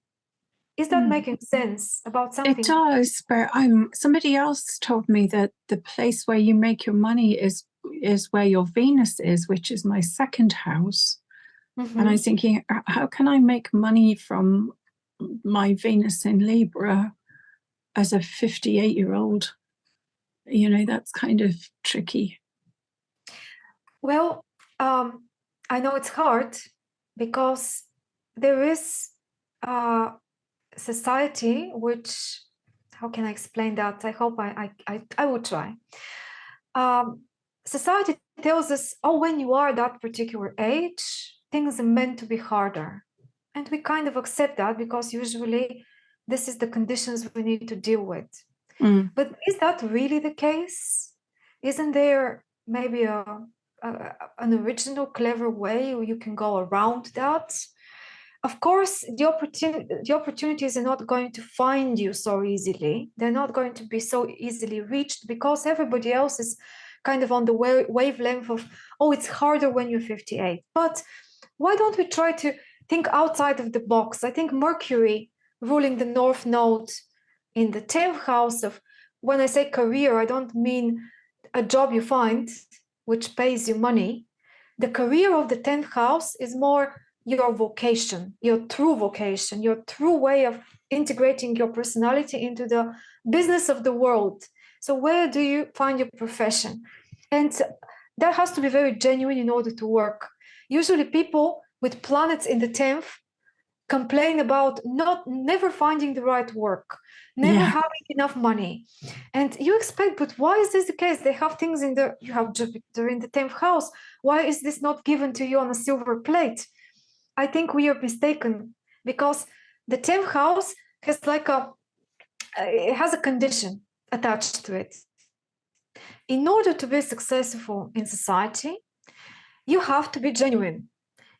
Is that making sense about something? It does, but somebody else told me that the place where you make your money is where your Venus is, which is my 2nd house. Mm-hmm. And I was thinking, how can I make money from my Venus in Libra as a 58-year-old? That's kind of tricky. Well, I know it's hard because there is a society which, how can I explain that? I hope I will try. Society tells us, oh, when you are that particular age, things are meant to be harder. And we kind of accept that because usually this is the conditions we need to deal with. But is that really the case? Isn't there maybe an original, clever way you can go around that? Of course, the opportunities are not going to find you so easily. They're not going to be so easily reached because everybody else is kind of on the wavelength of, oh, it's harder when you're 58. But why don't we try to think outside of the box? I think Mercury ruling the North Node in the 10th house of, when I say career, I don't mean a job you find which pays you money. The career of the 10th house is more your vocation, your true vocation, your true way of integrating your personality into the business of the world. So where do you find your profession? And that has to be very genuine in order to work. Usually people with planets in the 10th complain about never finding the right work, never having enough money. And you expect, but why is this the case? They have things you have Jupiter in the 10th house. Why is this not given to you on a silver plate? I think we are mistaken because the 10th house has it has a condition attached to it. In order to be successful in society, you have to be genuine.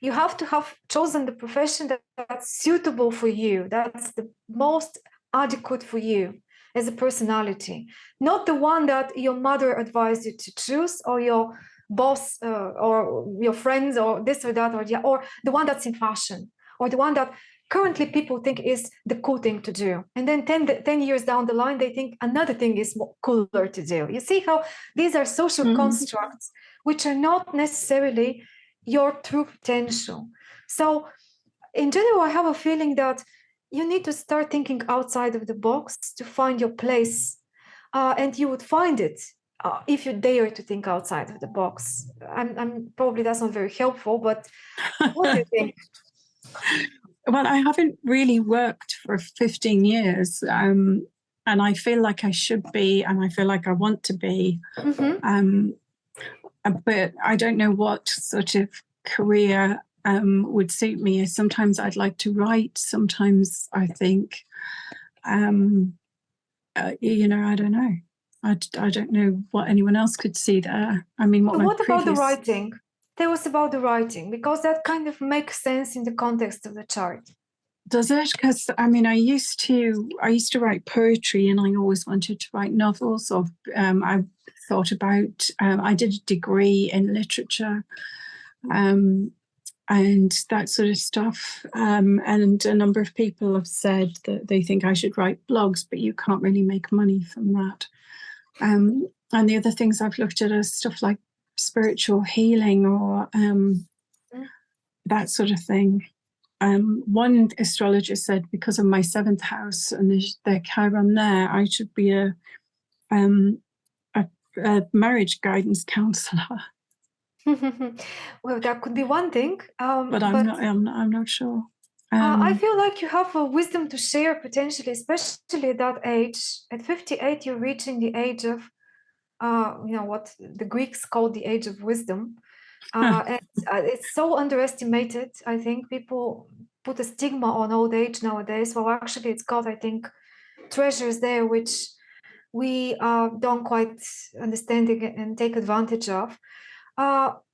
You have to have chosen the profession that's suitable for you, that's the most adequate for you as a personality, not the one that your mother advised you to choose, or your boss or your friends, or this or that, or the one that's in fashion, or the one that currently people think is the cool thing to do. And then 10 years down the line, they think another thing is more cooler to do. You see how these are social constructs, which are not necessarily your true potential. So in general, I have a feeling that you need to start thinking outside of the box to find your place, and you would find it if you dare to think outside of the box. I'm probably that's not very helpful, but what do you think? Well, I haven't really worked for 15 years, and I feel like I should be, and I feel like I want to be. But I don't know what sort of career would suit me. Sometimes I'd like to write. Sometimes I think, you know, I don't know. I don't know what anyone else could see there. I mean, what about the writing? Tell us about the writing, because that kind of makes sense in the context of the chart. Does it? Because I mean, I used to write poetry, and I always wanted to write novels. Or I thought about. I did a degree in literature, and that sort of stuff. And a number of people have said that they think I should write blogs, but you can't really make money from that. And the other things I've looked at are stuff like spiritual healing or that sort of thing. One astrologer said because of my 7th house and the Chiron there, I should be a marriage guidance counselor. Well, that could be one thing, but I'm not sure. I feel like you have a wisdom to share potentially, especially at that age. At 58, you're reaching the age of, you know, what the Greeks called the age of wisdom. And it's so underestimated. I think people put a stigma on old age nowadays. Well, actually, it's got, I think, treasures there which we don't quite understand and take advantage of.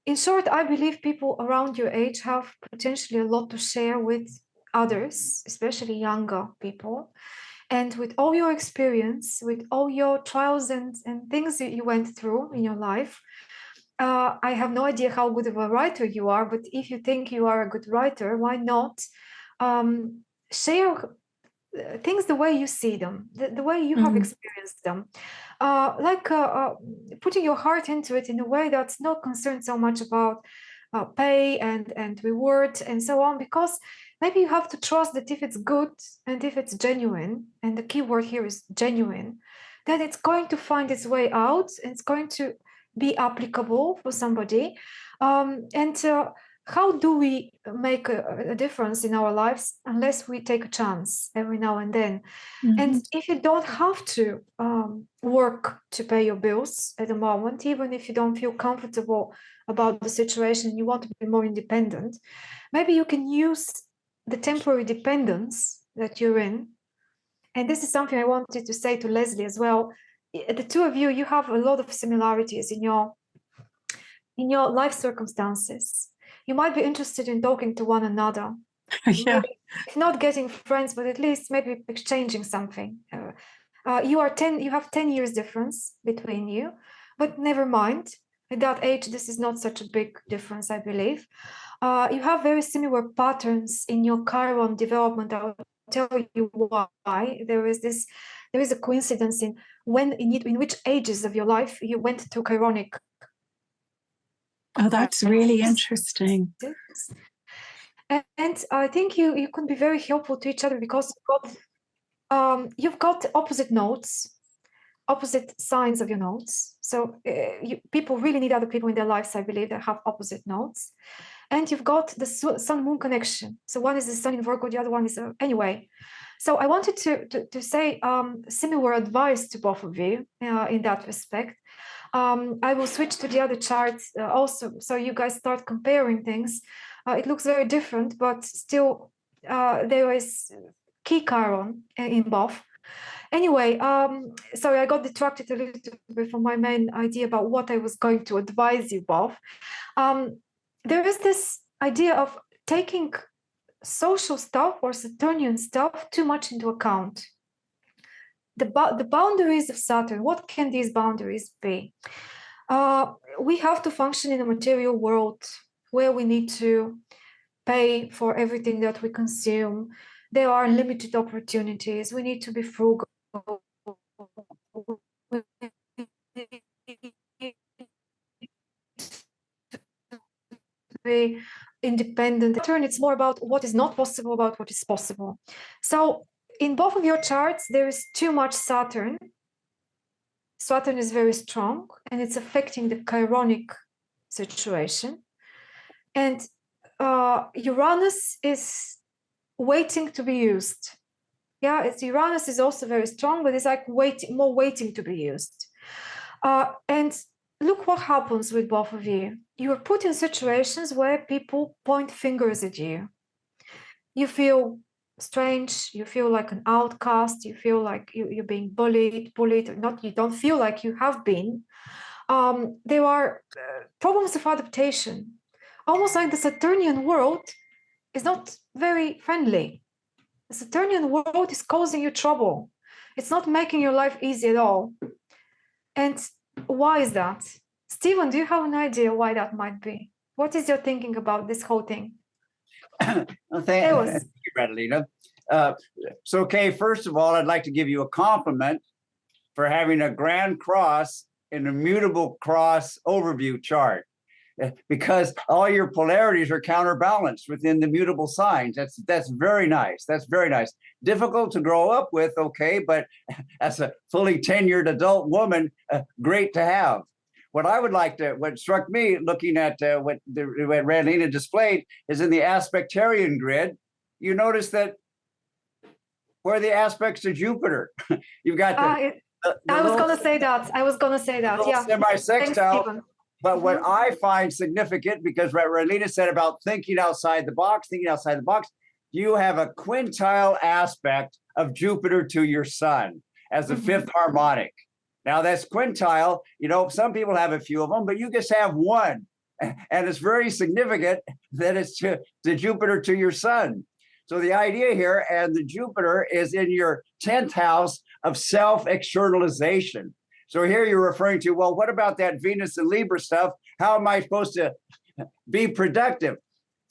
In short, I believe people around your age have potentially a lot to share with others, especially younger people. And with all your experience, with all your trials and things that you went through in your life, I have no idea how good of a writer you are, but if you think you are a good writer, why not share things the way you see them, the way you have experienced them, like putting your heart into it in a way that's not concerned so much about pay and reward and so on, because maybe you have to trust that if it's good and if it's genuine, and the key word here is genuine, then it's going to find its way out and it's going to be applicable for somebody. How do we make a difference in our lives unless we take a chance every now and then? And if you don't have to work to pay your bills at the moment, even if you don't feel comfortable about the situation, you want to be more independent, maybe you can use the temporary dependence that you're in. And this is something I wanted to say to Leslie as well. The two of you, you have a lot of similarities in your life circumstances. You might be interested in talking to one another. Yeah. Maybe, if not getting friends, but at least maybe exchanging something. You have 10 years difference between you, but never mind. At that age, this is not such a big difference, I believe. You have very similar patterns in your Chiron development. I'll tell you why. There is a coincidence in which ages of your life you went through Chironic. Oh, that's really interesting. And I think you could be very helpful to each other because you've got opposite nodes, opposite signs of your nodes. So people really need other people in their lives, I believe, that have opposite nodes. And you've got the sun-moon connection. So one is the sun in Virgo, the other one is anyway. So I wanted to say similar advice to both of you in that respect. I will switch to the other chart also, so you guys start comparing things. It looks very different, but still there is key Chiron in both. Anyway, sorry, I got detracted a little bit from my main idea about what I was going to advise you both. There is this idea of taking social stuff or Saturnian stuff too much into account. The boundaries of Saturn, what can these boundaries be? We have to function in a material world where we need to pay for everything that we consume. There are limited opportunities. We need to be frugal. Be independent. In turn, it's more about what is not possible, about what is possible. So in both of your charts, there is too much Saturn. Saturn is very strong and it's affecting the chironic situation. And Uranus is waiting to be used. Yeah, Uranus is also very strong, but it's like more waiting to be used. And look what happens with both of you. You are put in situations where people point fingers at you. You feel strange, you feel like an outcast, you feel like you're being bullied, not, you don't feel like you have been. There are problems of adaptation, almost like the Saturnian world is not very friendly. The Saturnian world is causing you trouble. It's not making your life easy at all. And why is that? Stephen, do you have an idea why that might be? What is your thinking about this whole thing? Well, thank you, Radalina. So, Kay, first of all, I'd like to give you a compliment for having a grand cross in a mutable cross overview chart, because all your polarities are counterbalanced within the mutable signs. That's very nice. That's very nice. Difficult to grow up with, okay, but as a fully tenured adult woman, great to have. What struck me looking at what Radalina displayed is in the aspectarian grid, you notice that where are the aspects to Jupiter? You've got I was going to say that. Yeah. Semi-sextile. But what I find significant, because what Radalina said about thinking outside the box, you have a quintile aspect of Jupiter to your sun as the fifth harmonic. Now that's quintile, some people have a few of them, but you just have one. And it's very significant that it's to Jupiter to your sun. So the idea here, and the Jupiter is in your 10th house of self-externalization. So here you're referring to, well, what about that Venus and Libra stuff? How am I supposed to be productive?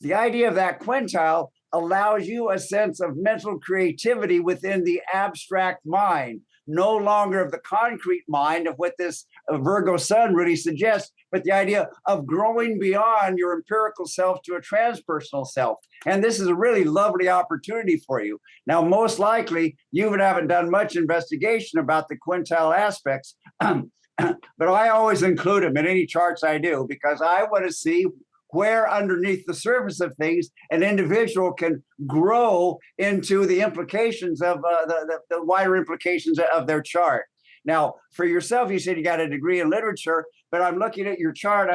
The idea of that quintile allows you a sense of mental creativity within the abstract mind, no longer of the concrete mind of what this Virgo sun really suggests, but the idea of growing beyond your empirical self to a transpersonal self. And this is a really lovely opportunity for you. Now, most likely, you haven't done much investigation about the quintile aspects, but I always include them in any charts I do, because I want to see where underneath the surface of things an individual can grow into the implications of the wider implications of their chart. Now, for yourself, you said you got a degree in literature, but I'm looking at your chart.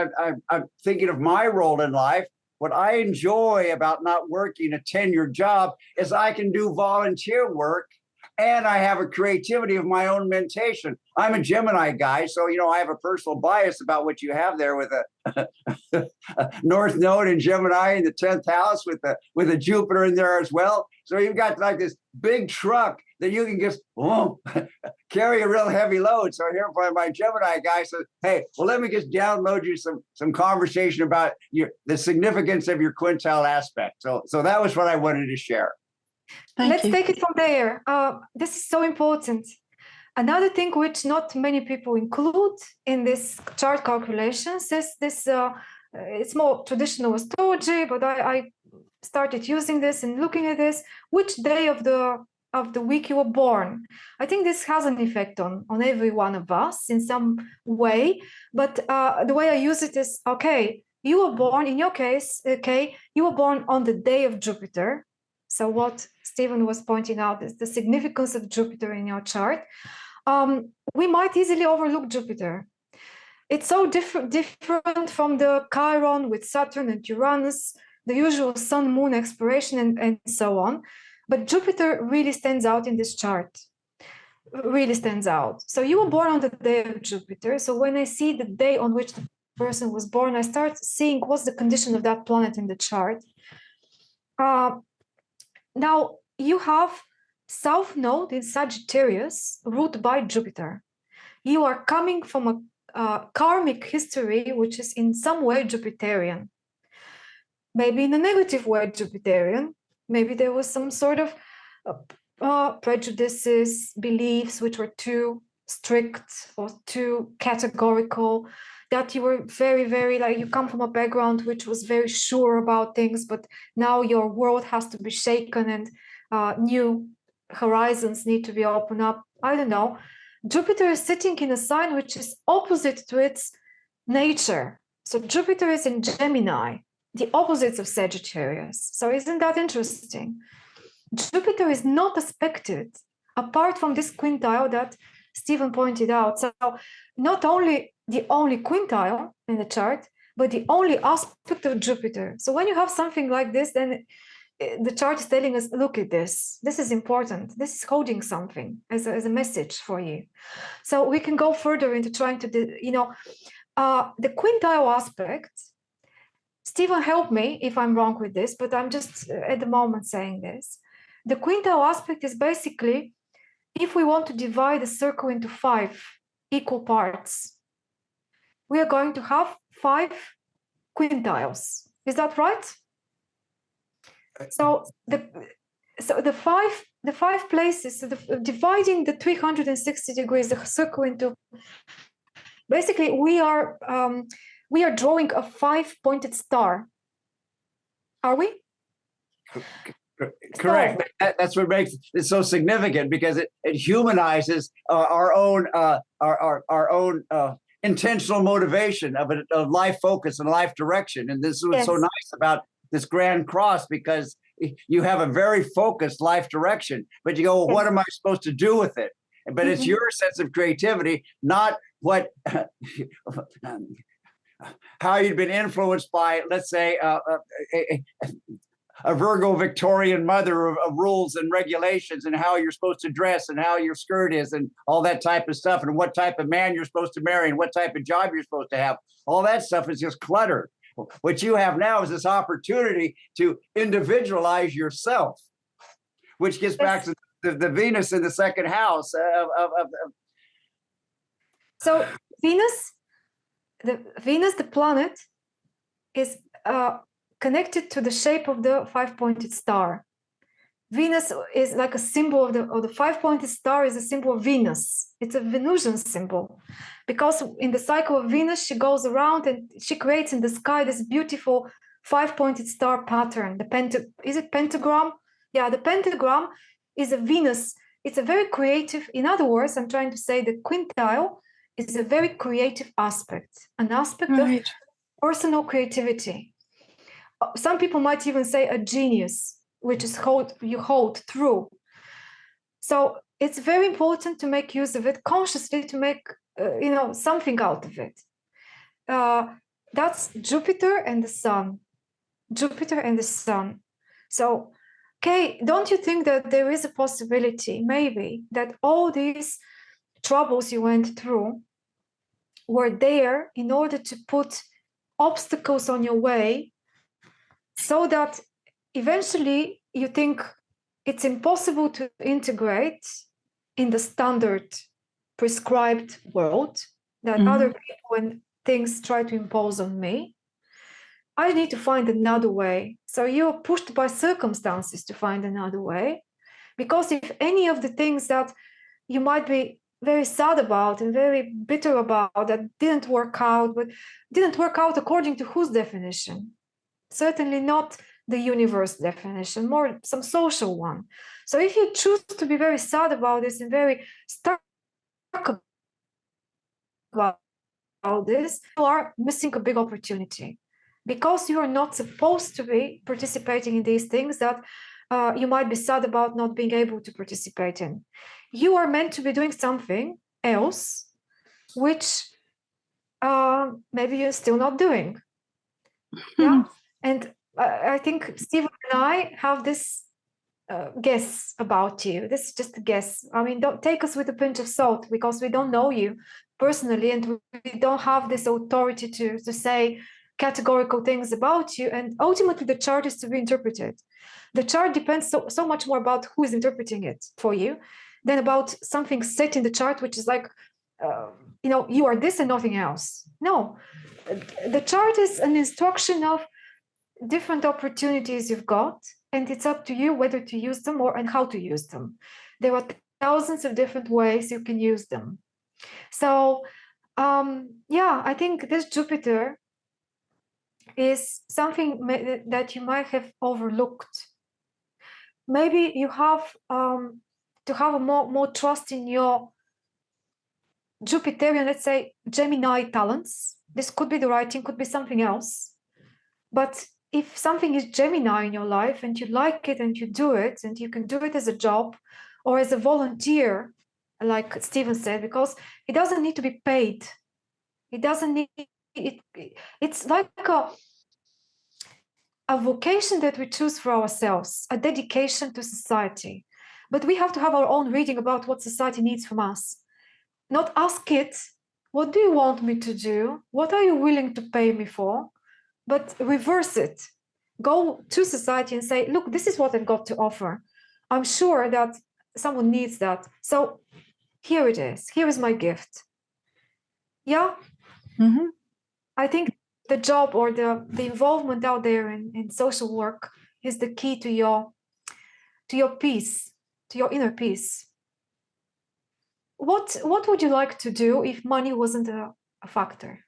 I'm thinking of my role in life. What I enjoy about not working a tenured job is I can do volunteer work, and I have a creativity of my own mentation. I'm a Gemini guy, so I have a personal bias about what you have there with a North Node in Gemini in the 10th house with a Jupiter in there as well. So you've got like this big truck that you can just carry a real heavy load. So here my Gemini guy says, hey, well, let me just download you some conversation about the significance of your quintile aspect. So that was what I wanted to share. Let's take it from there. This is so important. Another thing which not many people include in this chart calculations is this, it's more traditional astrology, but I started using this and looking at this, which day of the week you were born. I think this has an effect on every one of us in some way, but the way I use it is, okay, you were born, in your case, okay, you were born on the day of Jupiter. So what Stephen was pointing out is the significance of Jupiter in your chart. We might easily overlook Jupiter. It's so different from the Chiron with Saturn and Uranus, the usual sun-moon exploration and so on. But Jupiter really stands out in this chart, really stands out. So you were born on the day of Jupiter. So when I see the day on which the person was born, I start seeing what's the condition of that planet in the chart. Now, you have South Node in Sagittarius ruled by Jupiter. You are coming from a karmic history, which is in some way Jupiterian. Maybe in a negative way Jupiterian. Maybe there was some sort of prejudices, beliefs which were too strict or too categorical, that you were very, very, like, you come from a background which was very sure about things, but now your world has to be shaken and new horizons need to be opened up. I don't know. Jupiter is sitting in a sign which is opposite to its nature. So Jupiter is in Gemini, the opposites of Sagittarius. So isn't that interesting? Jupiter is not aspected apart from this quintile that Stephen pointed out. So not only the only quintile in the chart, but the only aspect of Jupiter. So when you have something like this, then the chart is telling us, look at this. This is important. This is holding something as a message for you. So we can go further into trying to, the quintile aspect. Stephen, help me if I'm wrong with this, but I'm just at the moment saying this. The quintile aspect is basically if we want to divide a circle into 5 equal parts, we are going to have 5 quintiles. Is that right? So the five places, so dividing the 360 degrees, the circle into, basically we are drawing a 5-pointed star. Are we? Correct. That's what makes it so significant, because it humanizes our own intentional motivation of life focus and life direction. And this is what's so nice about this grand cross, because you have a very focused life direction, but you go, well, what am I supposed to do with it? But it's your sense of creativity, not what how you've been influenced by, let's say, a Virgo Victorian mother of rules and regulations, and how you're supposed to dress and how your skirt is and all that type of stuff, and what type of man you're supposed to marry and what type of job you're supposed to have. All that stuff is just clutter. What you have now is this opportunity to individualize yourself, which gets back to the Venus in the second house. So Venus, the planet, is connected to the shape of the 5-pointed star. Venus is like a symbol of the 5-pointed star is a symbol of Venus. It's a Venusian symbol, because in the cycle of Venus, she goes around and she creates in the sky this beautiful 5-pointed star pattern. Is it pentagram? Yeah, the pentagram is a Venus. It's a very creative, in other words, I'm trying to say the quintile is a very creative aspect, an aspect of personal creativity. Some people might even say a genius, which is you hold through. So it's very important to make use of it consciously, to make something out of it. That's Jupiter and the Sun. Jupiter and the Sun. So, okay, don't you think that there is a possibility, maybe, that all these troubles you went through were there in order to put obstacles on your way, so that eventually you think it's impossible to integrate in the standard prescribed world that other people and things try to impose on me? I need to find another way. So you're pushed by circumstances to find another way, because if any of the things that you might be very sad about and very bitter about that didn't work out, but didn't work out according to whose definition? Certainly not the universe definition, more some social one. So if you choose to be very sad about this and very stuck about this, you are missing a big opportunity, because you are not supposed to be participating in these things that you might be sad about not being able to participate in. You are meant to be doing something else, which maybe you're still not doing. Yeah. And I think Stephen and I have this guess about you. This is just a guess. I mean, don't take us with a pinch of salt, because we don't know you personally, and we don't have this authority to say categorical things about you. And ultimately, the chart is to be interpreted. The chart depends so much more about who is interpreting it for you than about something set in the chart, which is like, you are this and nothing else. No, the chart is an instruction of different opportunities you've got, and it's up to you whether to use them and how to use them. There are thousands of different ways you can use them. So I think this Jupiter is something that you might have overlooked. Maybe you have to have more trust in your Jupiterian, let's say Gemini talents. This could be the writing, could be something else. But if something is Gemini in your life and you like it and you do it, and you can do it as a job or as a volunteer, like Stephen said, because it doesn't need to be paid. It doesn't need it. It's like a vocation that we choose for ourselves, a dedication to society. But we have to have our own reading about what society needs from us. Not ask it, what do you want me to do? What are you willing to pay me for? But reverse it. Go to society and say, look, this is what I've got to offer. I'm sure that someone needs that. So here it is. Here is my gift. Yeah. Mm-hmm. I think the job or the involvement out there in social work is the key to your peace, to your inner peace. What would you like to do if money wasn't a factor?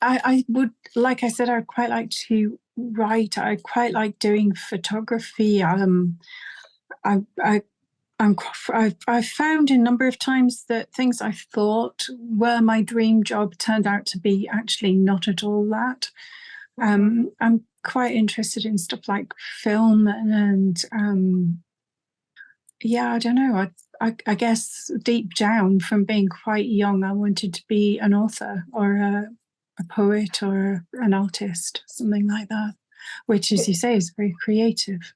I would, like I said, I'd quite like to write. I quite like doing photography. I've found a number of times that things I thought were my dream job turned out to be actually not at all that. I'm quite interested in stuff like film and yeah, I don't know. I guess deep down from being quite young, I wanted to be an author or a poet or an artist, something like that, which, as you say, is very creative.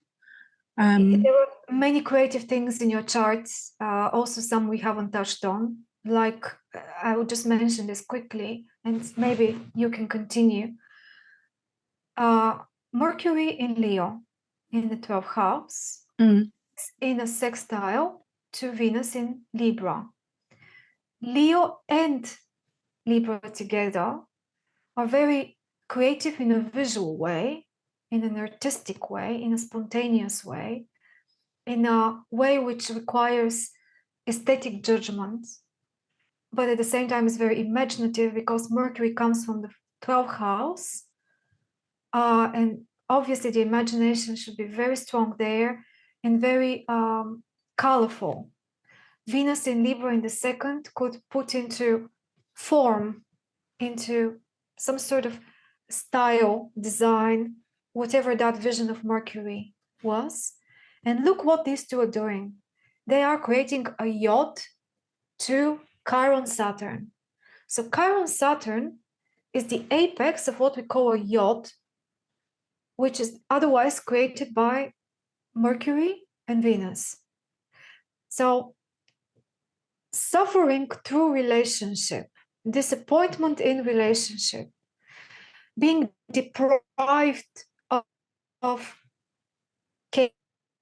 There are many creative things in your charts, also some we haven't touched on. Like, I would just mention this quickly, and maybe you can continue. Mercury in Leo in the 12th house, in a sextile to Venus in Libra. Leo and Libra together are very creative in a visual way, in an artistic way, in a spontaneous way, in a way which requires aesthetic judgment, but at the same time is very imaginative because Mercury comes from the 12th house, and obviously the imagination should be very strong there and very colorful. Venus in Libra in the second could put into form, into some sort of style, design, whatever that vision of Mercury was. And look what these two are doing. They are creating a yacht to Chiron Saturn. So Chiron Saturn is the apex of what we call a yacht, which is otherwise created by Mercury and Venus. So suffering through relationship, disappointment in relationship, being deprived of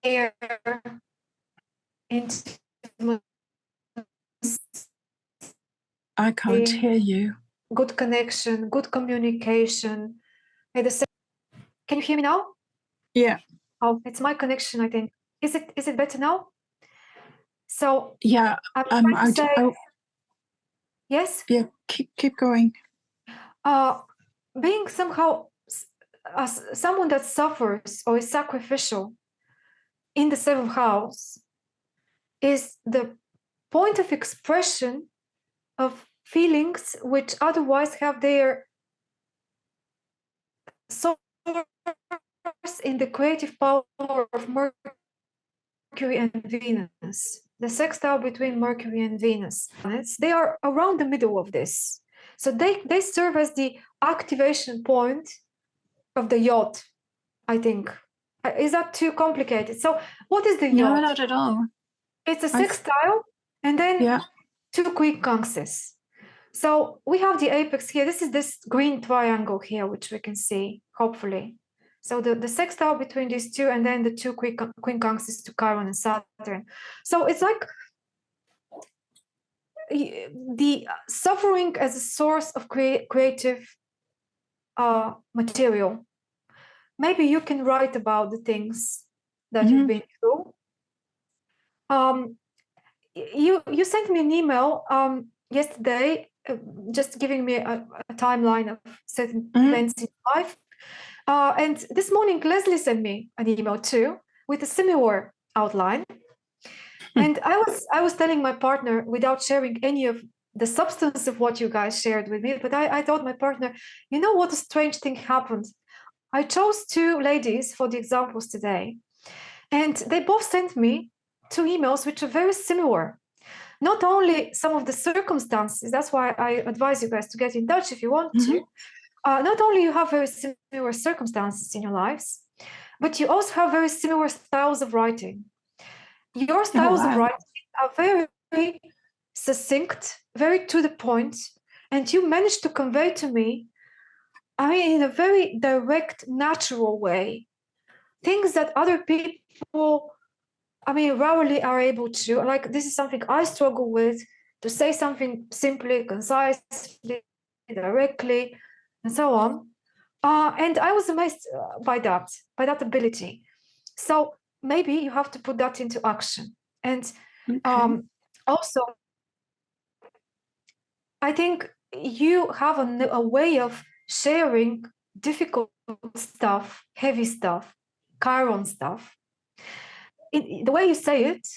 care, intimacy. I can't hear you. Good connection, good communication. At the same, can you hear me now? Yeah. Oh, it's my connection, I think. Is it better now? So yeah, I'm trying to say, yes. Yeah, keep going. Being somehow someone that suffers or is sacrificial in the 7th house is the point of expression of feelings which otherwise have their source in the creative power of Mercury and Venus. The sextile between Mercury and Venus, they are around the middle of this. So they serve as the activation point of the yacht, I think. Is that too complicated? So what is the yacht? No, not at all. It's a sextile and then 2 quincunxes. So we have the apex here. This is this green triangle here, which we can see, hopefully. So the sextile between these two and then the 2 quincunxes to Chiron and Saturn. So it's like the suffering as a source of creative material. Maybe you can write about the things that you've been through. You sent me an email yesterday, just giving me a timeline of certain events in life. And this morning, Leslie sent me an email too with a similar outline. And I was telling my partner without sharing any of the substance of what you guys shared with me, but I told my partner, you know what a strange thing happened? I chose two ladies for the examples today, and they both sent me two emails which are very similar. Not only some of the circumstances, that's why I advise you guys to get in touch if you want to. Not only you have very similar circumstances in your lives, but you also have very similar styles of writing. Your styles of wow. writing are very succinct, very to the point, and you managed to convey to me, I mean, in a very direct, natural way, things that other people, I mean, rarely are able to. Like, this is something I struggle with, to say something simply, concisely, directly, and so on. And I was amazed by that ability. So maybe you have to put that into action. And Okay. also, I think you have a way of sharing difficult stuff, heavy stuff, Chiron stuff. The way you say it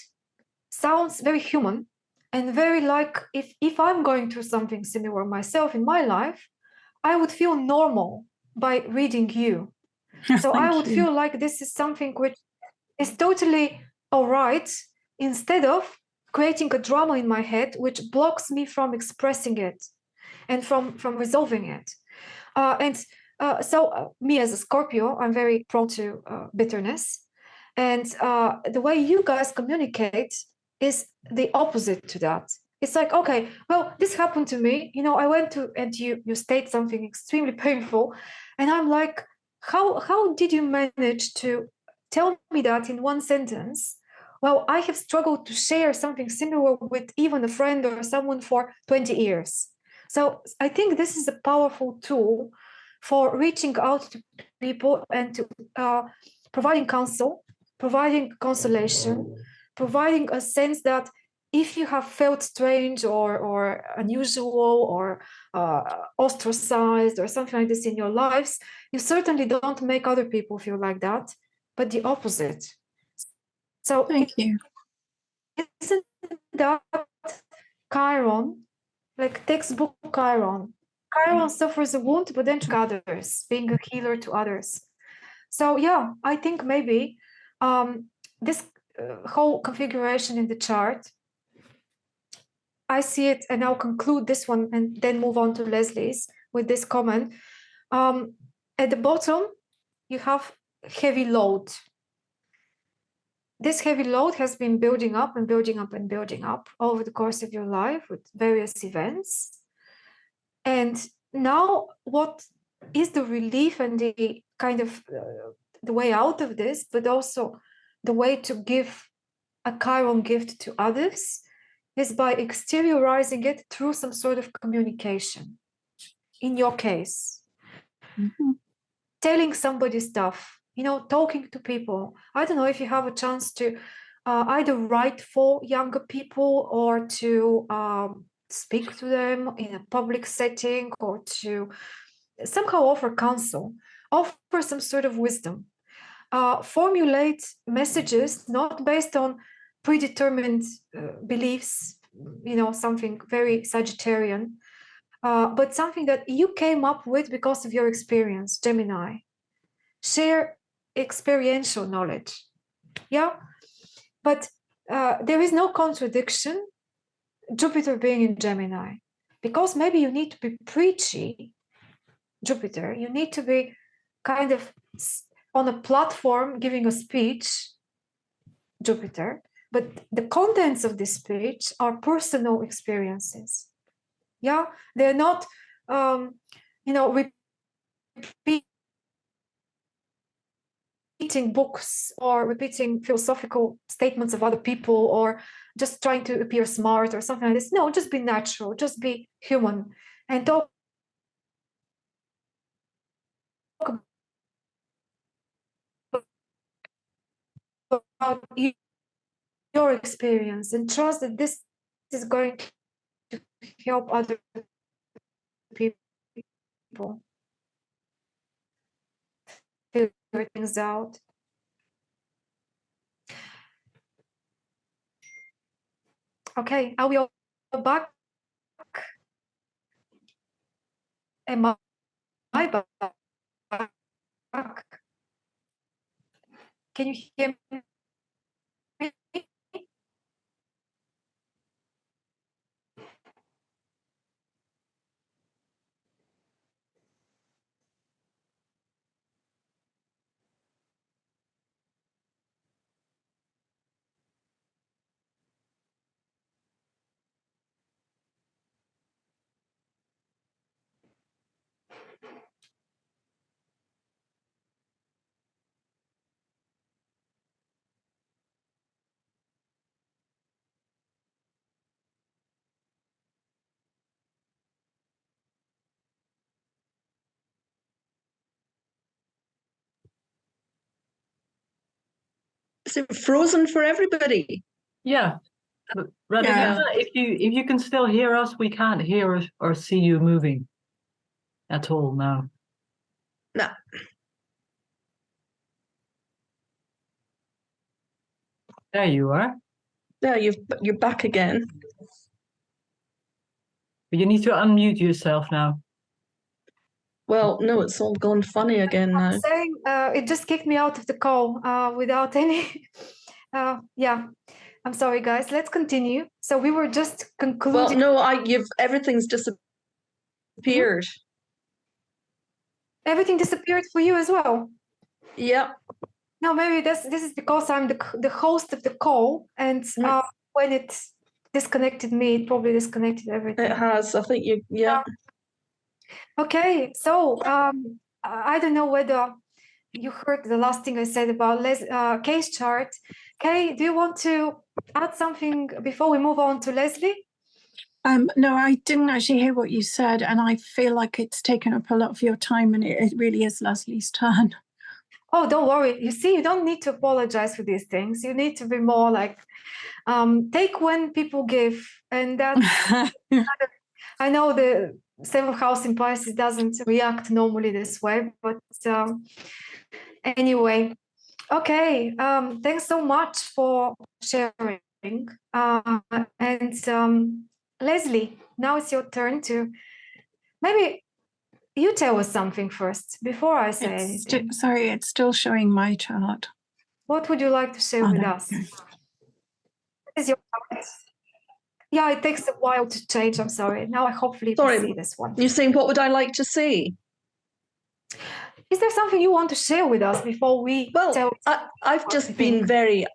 sounds very human and very like if I'm going through something similar myself in my life, I would feel normal by reading you. So I would Thank you. feel like this is something which is totally all right, instead of creating a drama in my head which blocks me from expressing it and from resolving it. So me as a Scorpio, I'm very prone to bitterness. And the way you guys communicate is the opposite to that. It's like, okay, well, this happened to me. You know, I went to, and you state something extremely painful. And I'm like, how did you manage to tell me that in one sentence? Well, I have struggled to share something similar with even a friend or someone for 20 years. So I think this is a powerful tool for reaching out to people and to providing counsel, providing consolation, providing a sense that if you have felt strange or unusual or ostracized or something like this in your lives, you certainly don't make other people feel like that, but the opposite. So Thank you. isn't that Chiron, like textbook Chiron? Chiron suffers a wound, but then to others, being a healer to others. So yeah, I think maybe this whole configuration in the chart, I see it, and I'll conclude this one and then move on to Leslie's with this comment. At the bottom, you have heavy load. This heavy load has been building up and building up and building up over the course of your life with various events. And now what is the relief and the kind of the way out of this, but also the way to give a Chiron gift to others, is by exteriorizing it through some sort of communication. In your case, telling somebody stuff, you know, talking to people. I don't know if you have a chance to either write for younger people or to speak to them in a public setting, or to somehow offer counsel, offer some sort of wisdom, formulate messages not based on predetermined beliefs, you know, something very Sagittarian, but something that you came up with because of your experience, Gemini. Share experiential knowledge. Yeah, but there is no contradiction, Jupiter being in Gemini, because maybe you need to be preachy, Jupiter. You need to be kind of on a platform giving a speech, Jupiter, but the contents of this speech are personal experiences. Yeah, they're not, you know, repeating books or repeating philosophical statements of other people or just trying to appear smart or something like this. No, just be natural, just be human, and talk about your experience and trust that this is going to help other people figure things out. Okay, are we all back? Am I back? Can you hear me? Is it frozen for everybody? Yeah. Radhika, Yeah. if you can still hear us, we can't hear or see you moving at all now. No. There you are. Yeah, you're back again. But you need to unmute yourself now. Well, no, it's all gone funny again now. Saying it just kicked me out of the call without any. Yeah, I'm sorry, guys. Let's continue. So we were just Well, concluding. no, everything's disappeared. Everything disappeared for you as well. Yeah. No, maybe this is because I'm the host of the call, and when it disconnected me, it probably disconnected everything. It has. I think you. Yeah. Okay, so I don't know whether you heard the last thing I said about Kay's chart. Kay, do you want to add something before we move on to Leslie? No, I didn't actually hear what you said, and I feel like it's taken up a lot of your time, and it really is Leslie's turn. Oh, don't worry. You see, you don't need to apologize for these things. You need to be more like, take when people give. And that's, I know the 7th house in Pisces doesn't react normally this way, but anyway. Okay, thanks so much for sharing. And Leslie, now it's your turn to maybe you tell us something first before I say anything. Sorry, it's still showing my chart. What would you like to share with us? What is your chart? Yeah, it takes a while to change. I'm sorry. Now I hopefully can see this one. You're saying, what would I like to see? Is there something you want to share with us before we tell? I've just been very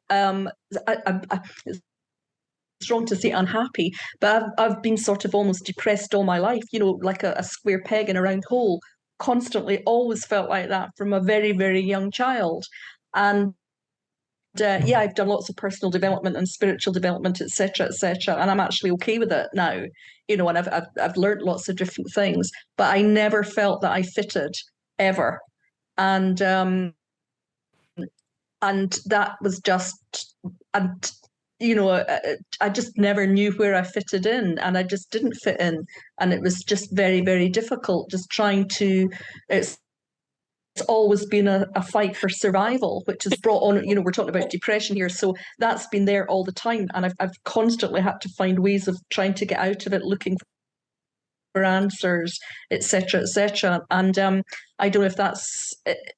it's wrong to say unhappy, but I've been sort of almost depressed all my life, you know, like a square peg in a round hole, constantly, always felt like that from a very, very young child. And yeah, I've done lots of personal development and spiritual development, etc., and I'm actually okay with it now, you know, and I've learned lots of different things, but I never felt that I fitted ever. And that was just, and you know, I just never knew where I fitted in, and I just didn't fit in, and it was just very, very difficult. Just trying to, it's always been a fight for survival, which has brought on, you know, we're talking about depression here, so that's been there all the time, and I've constantly had to find ways of trying to get out of it, looking for answers, etc., and I don't know if that's,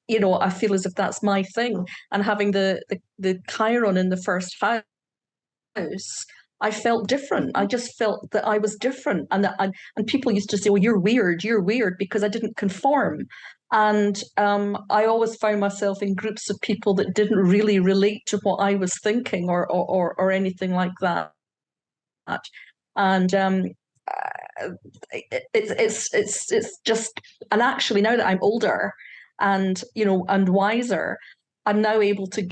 you know, I feel as if that's my thing, and having the Chiron in the first house, I felt different. I just felt that I was different, and people used to say, "Well, you're weird," because I didn't conform. And I always found myself in groups of people that didn't really relate to what I was thinking or anything like that. And it's just, and actually now that I'm older and, you know, and wiser, I'm now able to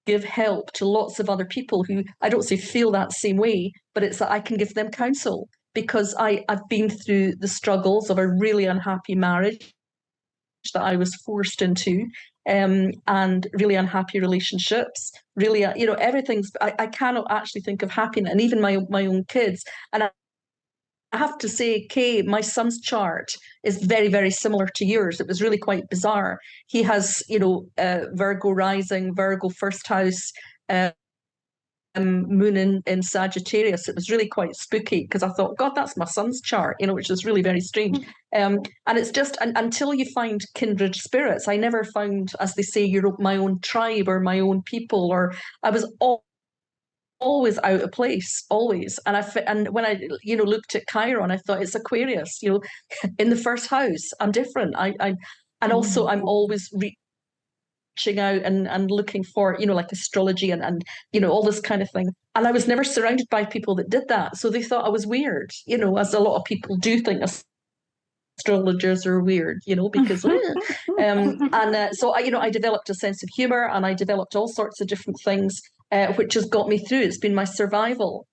give help to lots of other people who, I don't say feel that same way, but it's that I can give them counsel, because I've been through the struggles of a really unhappy marriage that I was forced into, and really unhappy relationships, really, you know, everything's, I cannot actually think of happiness, and even my own kids. And I have to say, Kay, my son's chart is very, very similar to yours. It was really quite bizarre. He has, you know, Virgo rising, Virgo first house, moon in Sagittarius. It was really quite spooky because I thought, God, that's my son's chart, which is really very strange. And it's just until you find kindred spirits, I never found, as they say, my own tribe or my own people, or I was always out of place, always. And when I looked at Chiron, I thought it's Aquarius. In the first house, I'm different. And also I'm always reaching out and looking for like astrology and all this kind of thing. And I was never surrounded by people that did that, so they thought I was weird. As a lot of people do think astrologers are weird, because so I developed a sense of humor, and I developed all sorts of different things, which has got me through. It's been my survival,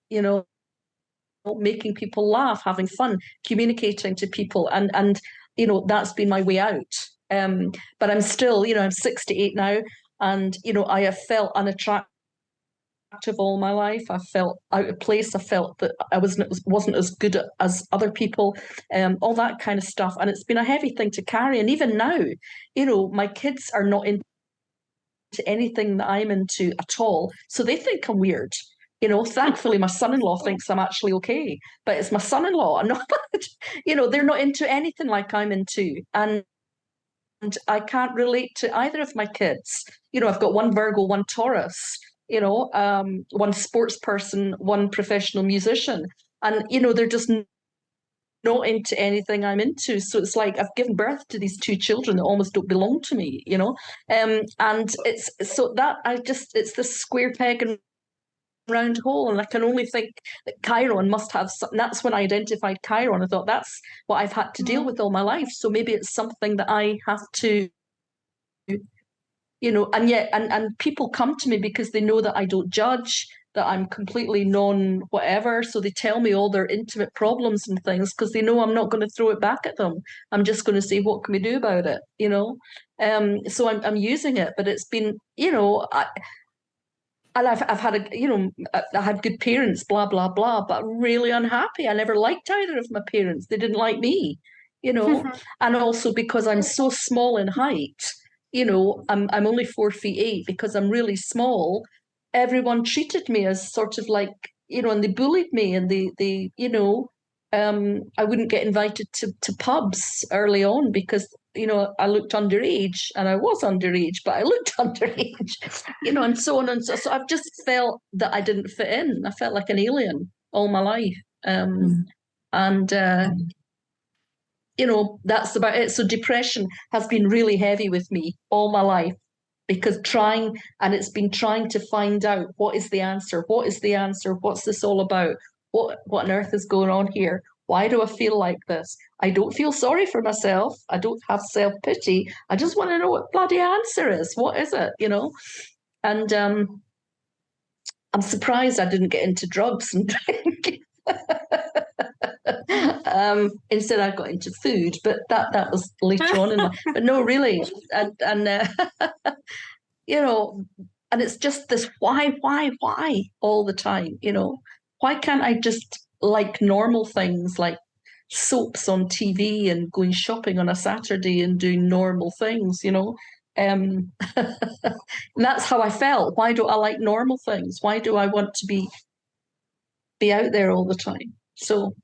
making people laugh, having fun, communicating to people, and that's been my way out. But I'm still, I'm 68 now, and I have felt unattractive all my life. I felt out of place. I felt that I wasn't as good as other people, all that kind of stuff. And it's been a heavy thing to carry. And even now, my kids are not into anything that I'm into at all, so they think I'm weird. Thankfully, my son-in-law thinks I'm actually okay, but it's my son-in-law. I'm not, they're not into anything like I'm into, and I can't relate to either of my kids. I've got one Virgo, one Taurus, one sports person, one professional musician, and they're just not into anything I'm into. So it's like I've given birth to these two children that almost don't belong to me, and it's so that it's this square peg and round hole, and I can only think that Chiron must have some. That's when I identified Chiron. I thought that's what I've had to deal with all my life, so maybe it's something that I have to, and yet and people come to me because they know that I don't judge, that I'm completely non-whatever, so they tell me all their intimate problems and things because they know I'm not going to throw it back at them. I'm just going to say, what can we do about it, so I'm using it, but it's been, and I've had I had good parents, blah blah blah, but really unhappy. I never liked either of my parents. They didn't like me, and also because I'm so small in height, I'm only 4'8" because I'm really small. Everyone treated me as sort of like, and they bullied me, and they I wouldn't get invited to pubs early on because I looked underage, and I was underage, but I looked underage, and so on and so. So I've just felt that I didn't fit in. I felt like an alien all my life, and that's about it. So depression has been really heavy with me all my life, because it's been trying to find out what is the answer, what's this all about, what on earth is going on here. Why do I feel like this? I don't feel sorry for myself. I don't have self-pity. I just want to know what bloody answer is. What is it, And I'm surprised I didn't get into drugs and drink. Instead, I got into food, but that was later on in life. But no, really, and and it's just this why all the time. Why can't I just like normal things like soaps on TV and going shopping on a Saturday and doing normal things, and that's how I felt. Why do I like normal things? Why do I want to be out there all the time? So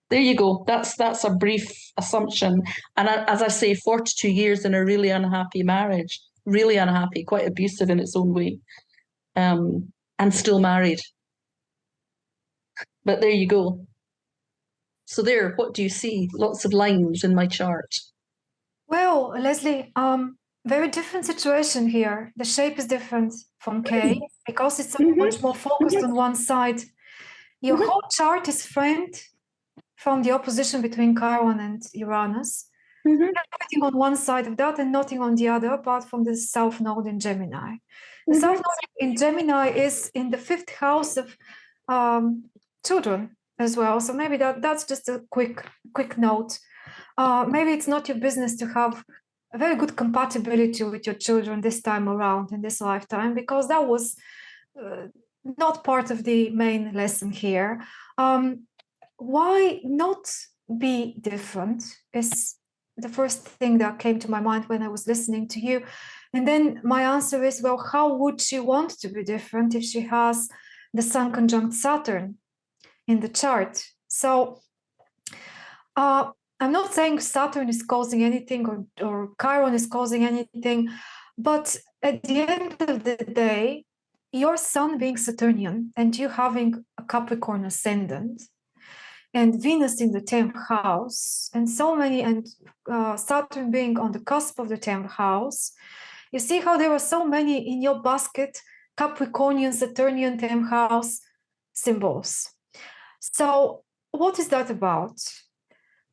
there you go. That's a brief assumption. And as I say, 42 years in a really unhappy marriage, really unhappy, quite abusive in its own way, and still married. But there you go. So there, what do you see? Lots of lines in my chart. Well, Leslie, very different situation here. The shape is different from Kay because it's much more focused on one side. Your whole chart is framed from the opposition between Chiron and Uranus. Everything on one side of that and nothing on the other, apart from the South Node in Gemini. The South Node in Gemini is in the 5th house of children as well. So maybe that's just a quick note. Maybe it's not your business to have a very good compatibility with your children this time around in this lifetime, because that was not part of the main lesson here. Why not be different is the first thing that came to my mind when I was listening to you. And then my answer is, well, how would she want to be different if she has the Sun conjunct Saturn in the chart. So I'm not saying Saturn is causing anything or Chiron is causing anything, but at the end of the day, your Sun being Saturnian and you having a Capricorn ascendant and Venus in the 10th house and Saturn being on the cusp of the 10th house, you see how there are so many in your basket Capricornian, Saturnian 10th house symbols. So what is that about?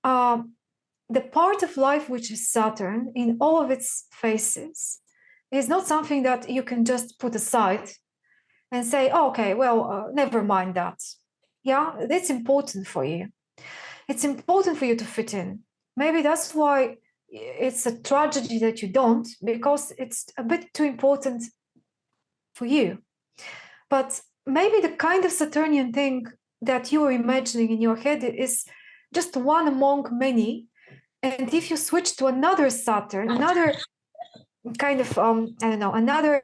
The part of life which is Saturn in all of its phases is not something that you can just put aside and say, oh, okay, well, never mind that. Yeah, that's important for you. It's important for you to fit in. Maybe that's why it's a tragedy that you don't, because it's a bit too important for you. But maybe the kind of Saturnian thing that you are imagining in your head is just one among many. And if you switch to another Saturn, another kind of, I don't know, another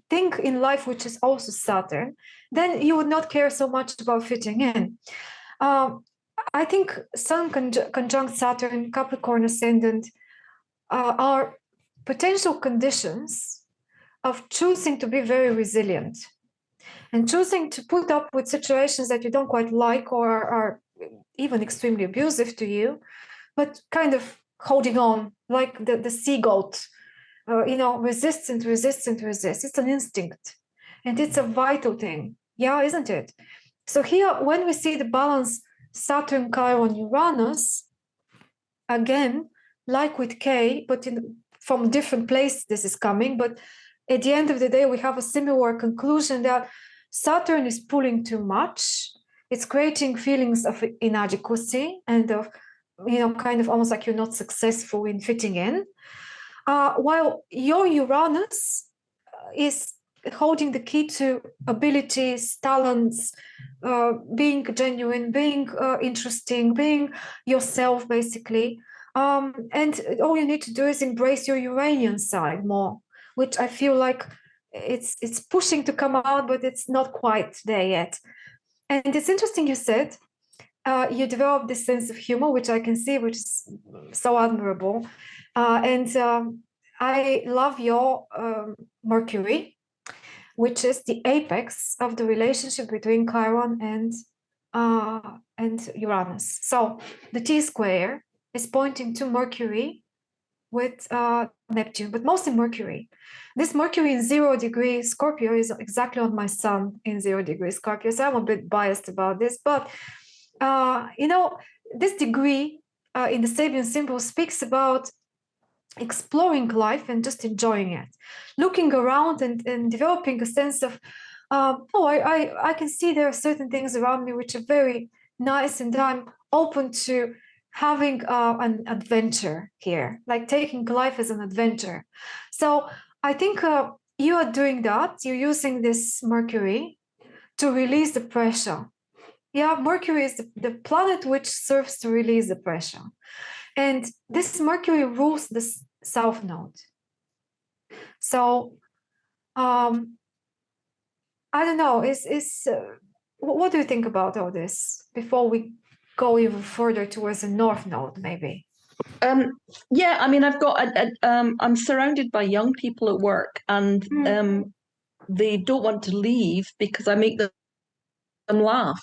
thing in life which is also Saturn, then you would not care so much about fitting in. I think Sun conjunct Saturn, Capricorn ascendant are potential conditions of choosing to be very resilient and choosing to put up with situations that you don't quite like or are even extremely abusive to you, but kind of holding on like the sea goat, resist. It's an instinct and it's a vital thing. Yeah, isn't it? So here, when we see the balance Saturn, Chiron, Uranus, again, like with K, but from different place this is coming, but at the end of the day, we have a similar conclusion that Saturn is pulling too much. It's creating feelings of inadequacy and of, kind of almost like you're not successful in fitting in. While your Uranus is holding the key to abilities, talents, being genuine, being interesting, being yourself, basically. And all you need to do is embrace your Uranian side more, which I feel like it's pushing to come out, but it's not quite there yet. And it's interesting you said you developed this sense of humor, which I can see, which is so admirable. I love your Mercury, which is the apex of the relationship between Chiron and Uranus. So the T-square is pointing to Mercury with Neptune, but mostly Mercury. This Mercury in 0 degree Scorpio is exactly on my Sun in 0 degree Scorpio, so I'm a bit biased about this, but this degree in the Sabian symbol speaks about exploring life and just enjoying it, looking around and developing a sense of, I can see there are certain things around me which are very nice, and I'm open to having an adventure here, like taking life as an adventure. So I think you are doing that. You're using this Mercury to release the pressure. Yeah, Mercury is the planet which serves to release the pressure. And this Mercury rules the South Node. So, I don't know, what do you think about all this before we go even further towards the North Node, maybe? Yeah, I mean, I'm surrounded by young people at work, and they don't want to leave because I make them laugh.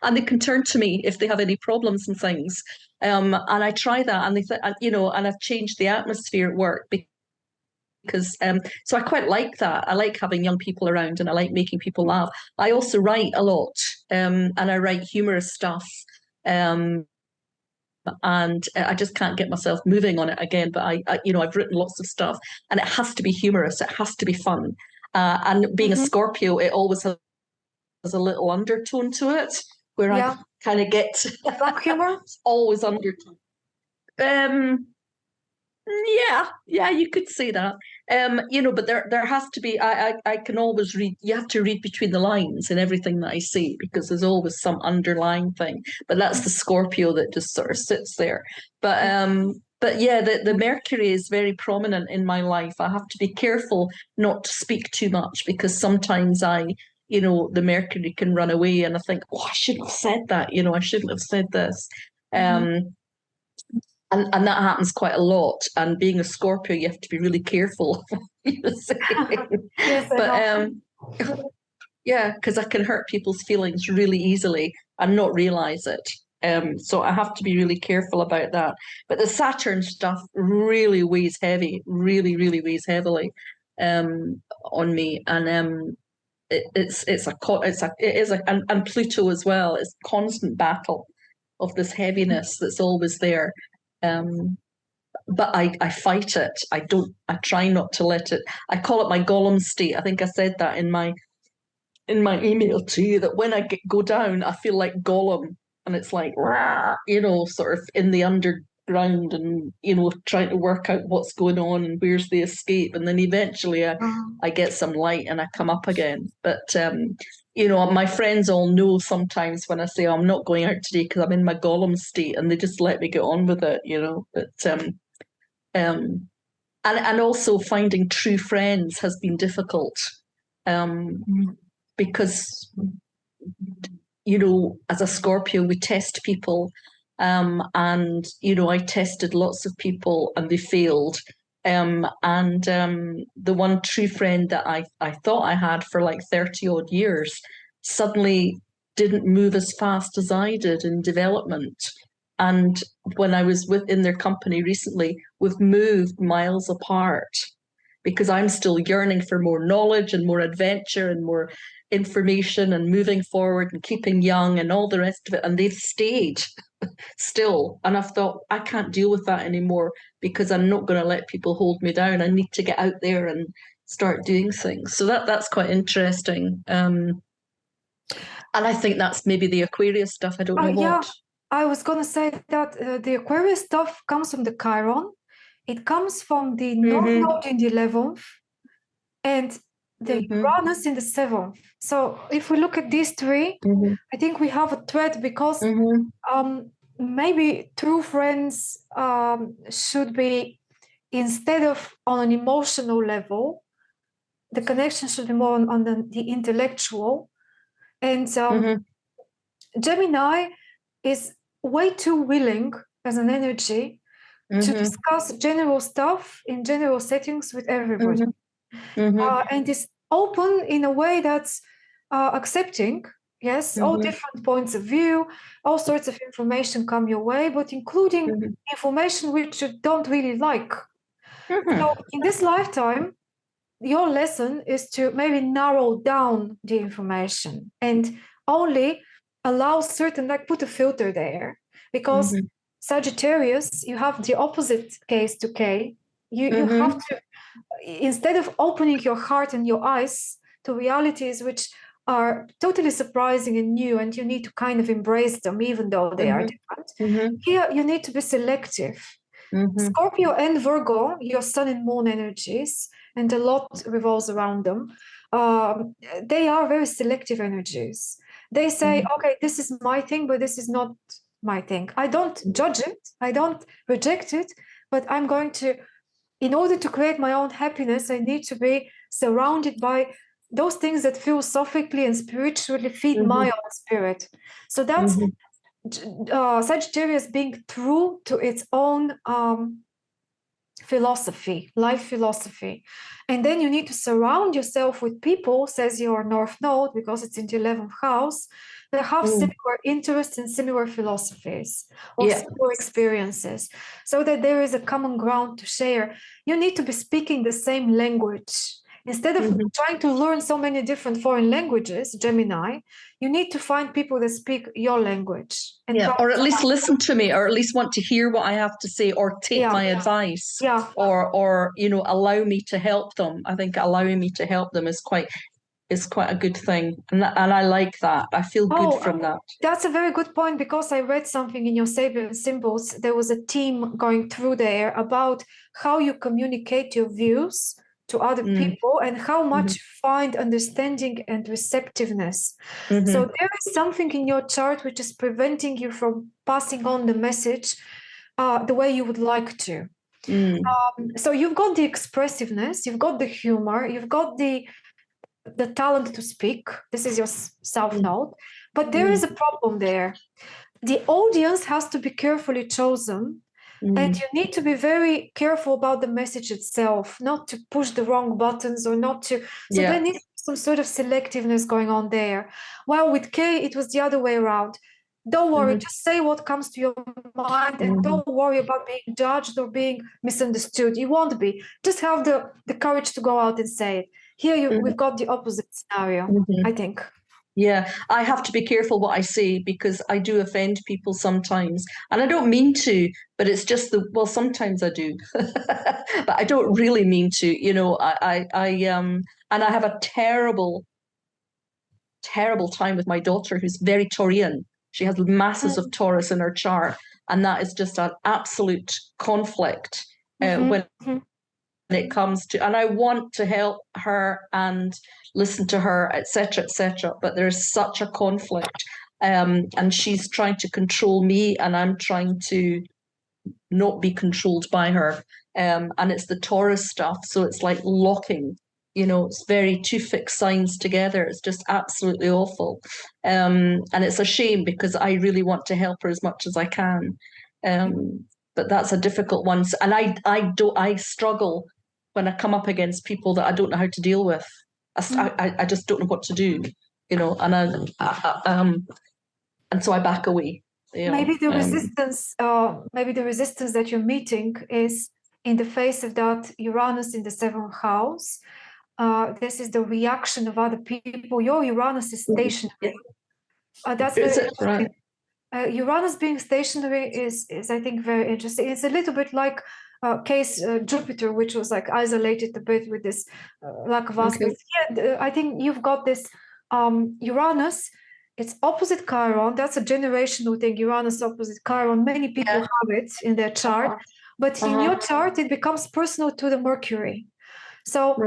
And they can turn to me if they have any problems and things. And I try that, and and I've changed the atmosphere at work because so I quite like that. I like having young people around, and I like making people laugh. I also write a lot, and I write humorous stuff. And I just can't get myself moving on it again. But I've written lots of stuff, and it has to be humorous. It has to be fun. And being a Scorpio, it always has a little undertone to it, where I kind of get black humor. Always undertone. Yeah, you could say that. But there has to be. I can always read. You have to read between the lines in everything that I say, because there's always some underlying thing. But that's the Scorpio that just sort of sits there. But yeah, the Mercury is very prominent in my life. I have to be careful not to speak too much, because sometimes I you know, the Mercury can run away, and I think, oh, I shouldn't have said that. You know, I shouldn't have said this. And that happens quite a lot. And being a Scorpio, you have to be really careful. Yes, I But know. yeah, because I can hurt people's feelings really easily and not realize it. So I have to be really careful about that. But the Saturn stuff really weighs heavy, really weighs heavily on me. And it is and Pluto as well. It's a constant battle of this heaviness that's always there. But I fight it. I try not to let it. I call it my Gollum state. I think I said that in my email to you, that when I go down, I feel like Gollum, and it's like, rah, you know, sort of in the underground, and you know, trying to work out what's going on and where's the escape, and then eventually I get some light and I come up again. But you know, my friends all know sometimes when I say, oh, I'm not going out today because I'm in my Gollum state, and they just let me get on with it, you know. But and also finding true friends has been difficult. Because, you know, as a Scorpio, we test people. And, you know, I tested lots of people and they failed. And the one true friend that I thought I had for like 30 odd years suddenly didn't move as fast as I did in development. And when I was in their company recently, we've moved miles apart because I'm still yearning for more knowledge and more adventure and more information and moving forward and keeping young and all the rest of it. And they've stayed still. And I've thought, I can't deal with that anymore because I'm not going to let people hold me down. I need to get out there and start doing things. So that's quite interesting. And I think that's maybe the Aquarius stuff. I don't know what. Yeah, I was going to say that the Aquarius stuff comes from the Chiron. It comes from the North Node in the 11th and the Uranus in the 7th. So if we look at these three, I think we have a thread because maybe true friends should be, instead of on an emotional level, the connection should be more on the intellectual. And Gemini is way too willing as an energy to discuss general stuff in general settings with everybody. And is open in a way that's accepting, yes, all different points of view, all sorts of information come your way, but including information which you don't really like. So in this lifetime, your lesson is to maybe narrow down the information and only allow certain, like put a filter there, because Sagittarius, you have the opposite case to K. You have to, instead of opening your heart and your eyes to realities which are totally surprising and new, and you need to kind of embrace them even though they are different. Here you need to be selective. Scorpio and Virgo, your sun and moon energies, and a lot revolves around them. They are very selective energies. They say, okay, this is my thing, but this is not my thing. I don't judge it, I don't reject it, but I'm going to, in order to create my own happiness, I need to be surrounded by those things that philosophically and spiritually feed my own spirit. So that's Sagittarius being true to its own philosophy, life philosophy. And then you need to surround yourself with people, says your North Node, because it's in the 11th house, that have similar interests and similar philosophies or similar experiences, so that there is a common ground to share. You need to be speaking the same language. Instead of trying to learn so many different foreign languages, Gemini, you need to find people that speak your language. And or at least listen to me, or at least want to hear what I have to say, or take my advice, or you know, allow me to help them. I think allowing me to help them is quite a good thing, and I like that. I feel good from that. That's a very good point, because I read something in your Sabian symbols. There was a team going through there about how you communicate your views to other people and how much you find understanding and receptiveness. So there is something in your chart which is preventing you from passing on the message the way you would like to. So you've got the expressiveness, you've got the humor, you've got the the talent to speak. This is your south node, but there is a problem there. The audience has to be carefully chosen, and you need to be very careful about the message itself, not to push the wrong buttons or not to. So there needs some sort of selectiveness going on there. Well, with Kay, it was the other way around. Don't worry, just say what comes to your mind, and don't worry about being judged or being misunderstood. You won't be. Just have the courage to go out and say it. Here, we've got the opposite scenario, I think. Yeah, I have to be careful what I say because I do offend people sometimes. And I don't mean to, but it's just well, sometimes I do. But I don't really mean to, you know, and I have a terrible time with my daughter who's very Taurian. She has masses of Taurus in her chart, and that is just an absolute conflict when it comes to, and I want to help her and listen to her, etc., etc. But there's such a conflict, and she's trying to control me, and I'm trying to not be controlled by her. And it's the Taurus stuff, so it's like locking. You know, it's very two fixed signs together. It's just absolutely awful, and it's a shame because I really want to help her as much as I can. But that's a difficult one, and I struggle when I come up against people that I don't know how to deal with. I just don't know what to do, you know, and so I back away. You know, maybe the resistance that you're meeting is in the face of that Uranus in the 7th house. This is the reaction of other people. Your Uranus is stationary. That's very right. Uranus being stationary is I think very interesting. It's a little bit like case Jupiter, which was like isolated a bit with this lack of aspects. Yeah, I think you've got this Uranus. It's opposite Chiron. That's a generational thing. Uranus opposite Chiron. Many people have it in their chart, but in your chart, it becomes personal to the Mercury. So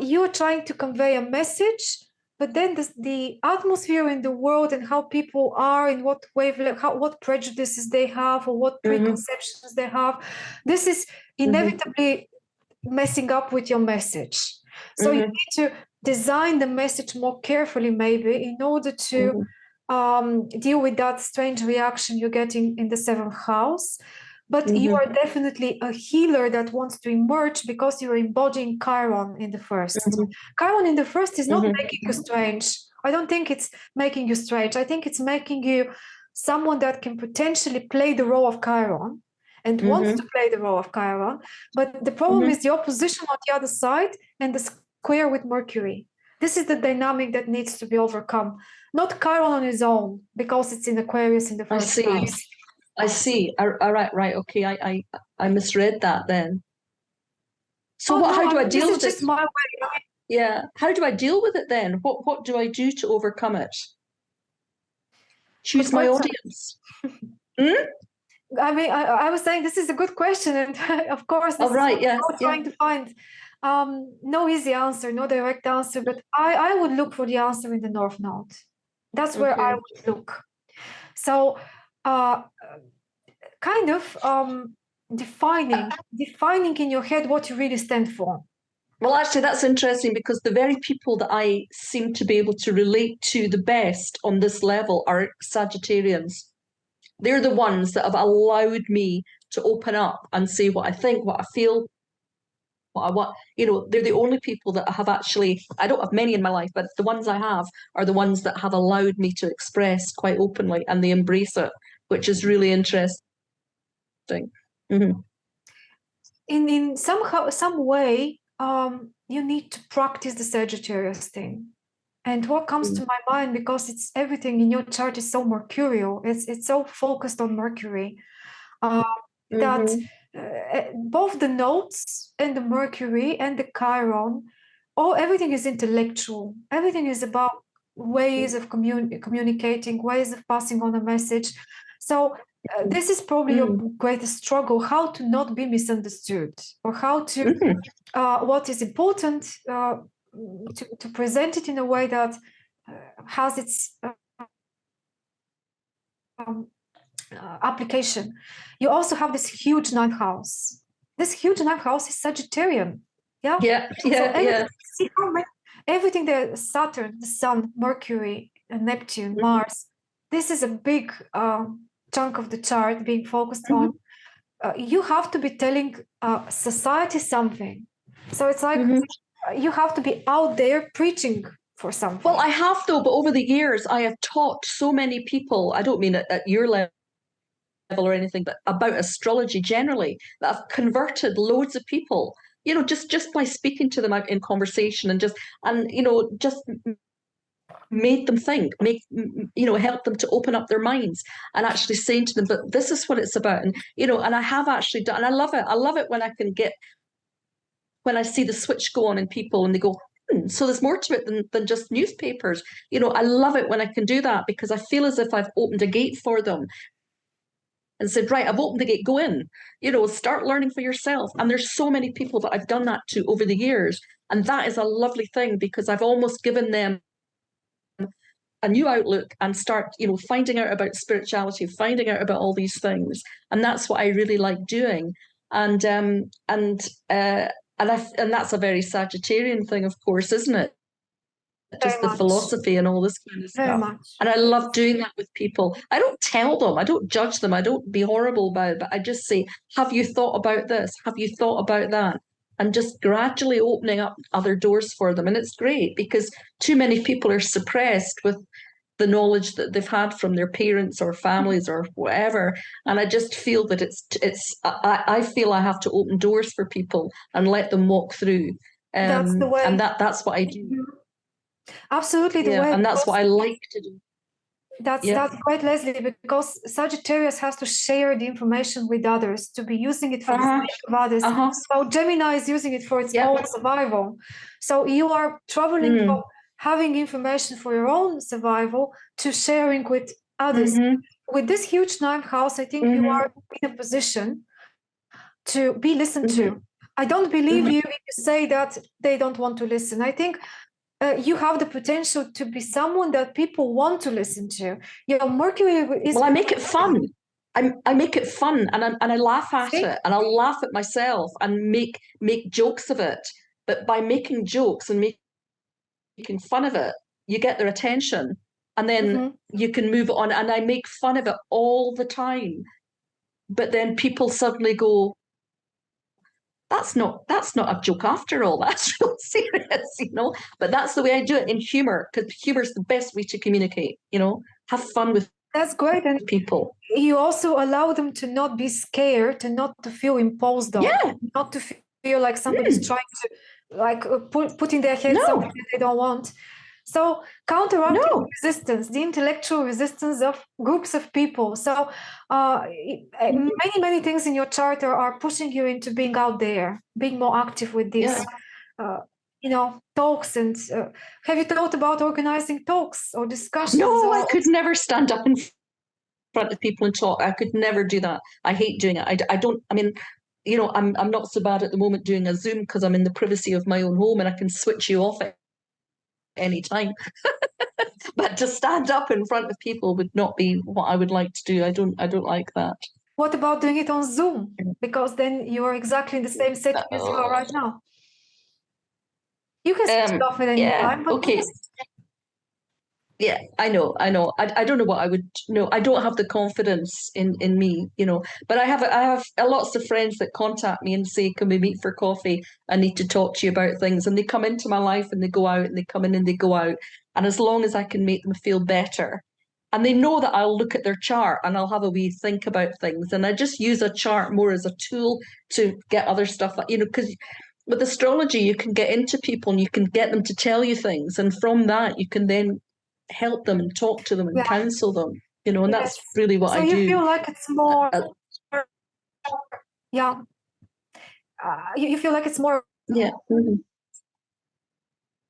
you're trying to convey a message, but then the atmosphere in the world and how people are, in what wavelength, what prejudices they have, or what preconceptions they have, this is inevitably messing up with your message. So you need to design the message more carefully, maybe, in order to deal with that strange reaction you're getting in the 7th house. But you are definitely a healer that wants to emerge because you're embodying Chiron in the 1st. Chiron in the 1st is not making you strange. I don't think it's making you strange. I think it's making you someone that can potentially play the role of Chiron and wants to play the role of Chiron. But the problem is the opposition on the other side and the square with Mercury. This is the dynamic that needs to be overcome. Not Chiron on his own, because it's in Aquarius in the 1st house. I see. All right. Okay. I misread that then. So how do I deal with it? Just my way. Yeah. How do I deal with it then? What do I do to overcome it? Choose my audience. I mean, I was saying this is a good question, and of course, this is trying to find no easy answer, no direct answer. But I would look for the answer in the North Node. That's where I would look. So. Kind of defining in your head what you really stand for. Well, actually, that's interesting because the very people that I seem to be able to relate to the best on this level are Sagittarians. They're the ones that have allowed me to open up and say what I think, what I feel, what I want. You know, they're the only people that have actually, I don't have many in my life, but the ones I have are the ones that have allowed me to express quite openly, and they embrace it, which is really interesting. In some way, you need to practice the Sagittarius thing. And what comes to my mind, because it's everything in your chart is so mercurial, it's so focused on Mercury, that both the nodes and the Mercury and the Chiron, everything is intellectual. Everything is about ways of communicating, ways of passing on a message. So this is probably your greatest struggle, how to not be misunderstood, or how to, what is important, to present it in a way that has its application. You also have this huge 9th house. This huge 9th house is Sagittarian. See how everything that Saturn, the Sun, Mercury, Neptune, Mars, this is a big chunk of the chart being focused on. You have to be telling society something. So it's like you have to be out there preaching for something. Well, I have though, but over the years, I have taught so many people, I don't mean at your level or anything, but about astrology generally, that I've converted loads of people, you know, just by speaking to them out in conversation and just made them think, help them to open up their minds and actually saying to them, but this is what it's about. And, and I have actually done, and I love it. I love it when I see the switch go on in people and they go, so there's more to it than just newspapers. I love it when I can do that because I feel as if I've opened a gate for them and said, right, I've opened the gate, go in, start learning for yourself. And there's so many people that I've done that to over the years. And that is a lovely thing because I've almost given them a new outlook and start, finding out about spirituality, finding out about all these things. And that's what I really like doing. And that's a very Sagittarian thing, of course, isn't it? Just the philosophy and all this kind of stuff. And I love doing that with people. I don't tell them, I don't judge them, I don't be horrible about it, but I just say, have you thought about this? Have you thought about that? And just gradually opening up other doors for them. And it's great because too many people are suppressed with the knowledge that they've had from their parents or families or whatever. And I just feel that I feel I have to open doors for people and let them walk through. That's the way. And that's what I do. Absolutely the way. And that's what I like to do. That's great, Leslie, because Sagittarius has to share the information with others, to be using it for the sake of others. So Gemini is using it for its own survival. So you are traveling from having information for your own survival to sharing with others. With this huge ninth house, I think you are in a position to be listened to. I don't believe you if you say that they don't want to listen. I think you have the potential to be someone that people want to listen to. Mercury is... Well, I make it fun. I make it fun and I laugh at it and I'll laugh at myself and make jokes of it. But by making jokes and making fun of it, you get their attention and then you can move on. And I make fun of it all the time. But then people suddenly go, that's not a joke after all. That's real serious, But that's the way I do it in humor, because humor is the best way to communicate, have fun with that's great. And people. You also allow them to not be scared, to not to feel imposed on, not to feel like somebody's trying to put in their head something that they don't want. So counteracting resistance, the intellectual resistance of groups of people. So many things in your chart are pushing you into being out there, being more active with this, talks. And have you thought about organizing talks or discussions? No, I could never stand up in front of people and talk. I could never do that. I hate doing it. I'm not so bad at the moment doing a Zoom because I'm in the privacy of my own home and I can switch you off any time. But to stand up in front of people would not be what I would like to do. I don't like that. What about doing it on Zoom? Because then you are exactly in the same setting as you are right now. You can switch it off at any time. But okay. Yeah, I know. I don't know what I would. No, I don't have the confidence in me, But I have lots of friends that contact me and say, "Can we meet for coffee? I need to talk to you about things." And they come into my life and they go out, and they come in and they go out. And as long as I can make them feel better, and they know that I'll look at their chart and I'll have a wee think about things, and I just use a chart more as a tool to get other stuff, because with astrology you can get into people and you can get them to tell you things, and from that you can then help them and talk to them and counsel them, and that's really what I do. So you feel like it's more, you feel like it's more,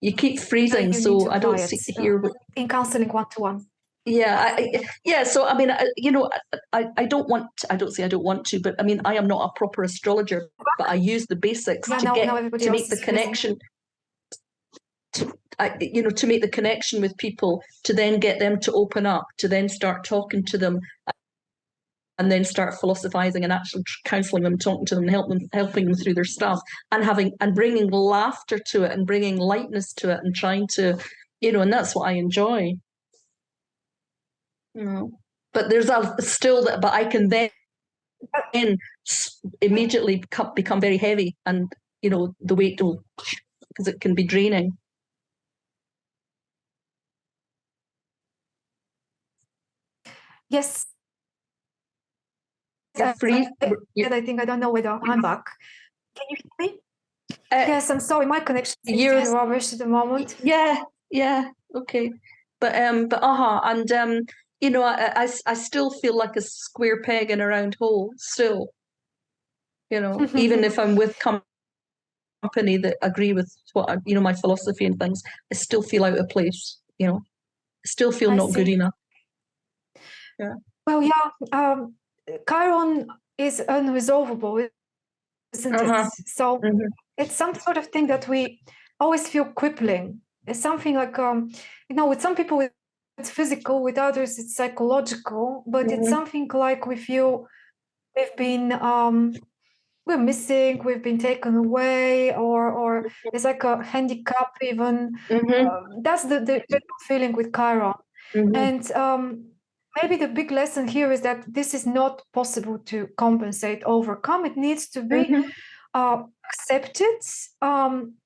you keep freezing, so I don't hear in counseling one-to-one. So I mean, I don't want to, I don't say I don't want to, but I mean, I am not a proper astrologer, but I use the basics to make the connection. To make the connection with people, to then get them to open up, to then start talking to them and then start philosophizing and actually counseling them, talking to them, helping them through their stuff, and bringing laughter to it and bringing lightness to it and trying to, and that's what I enjoy. But there's still that, but I can then immediately become very heavy, and the weight will, because it can be draining. Yes. Free. I think I don't know whether I'm back. Can you hear me? Yes, I'm sorry, my connection is really rubbish at the moment. Yeah, okay. But and I still feel like a square peg in a round hole still. Even if I'm with company that agree with what my philosophy and things, I still feel out of place. I still feel not good enough. Yeah. Well, yeah. Chiron is unresolvable, isn't it? So it's some sort of thing that we always feel crippling. It's something like with some people it's physical, with others it's psychological, but it's something like we feel we've been we're missing, we've been taken away, or it's like a handicap even. That's the feeling with Chiron. And maybe the big lesson here is that this is not possible to compensate, overcome. It needs to be accepted,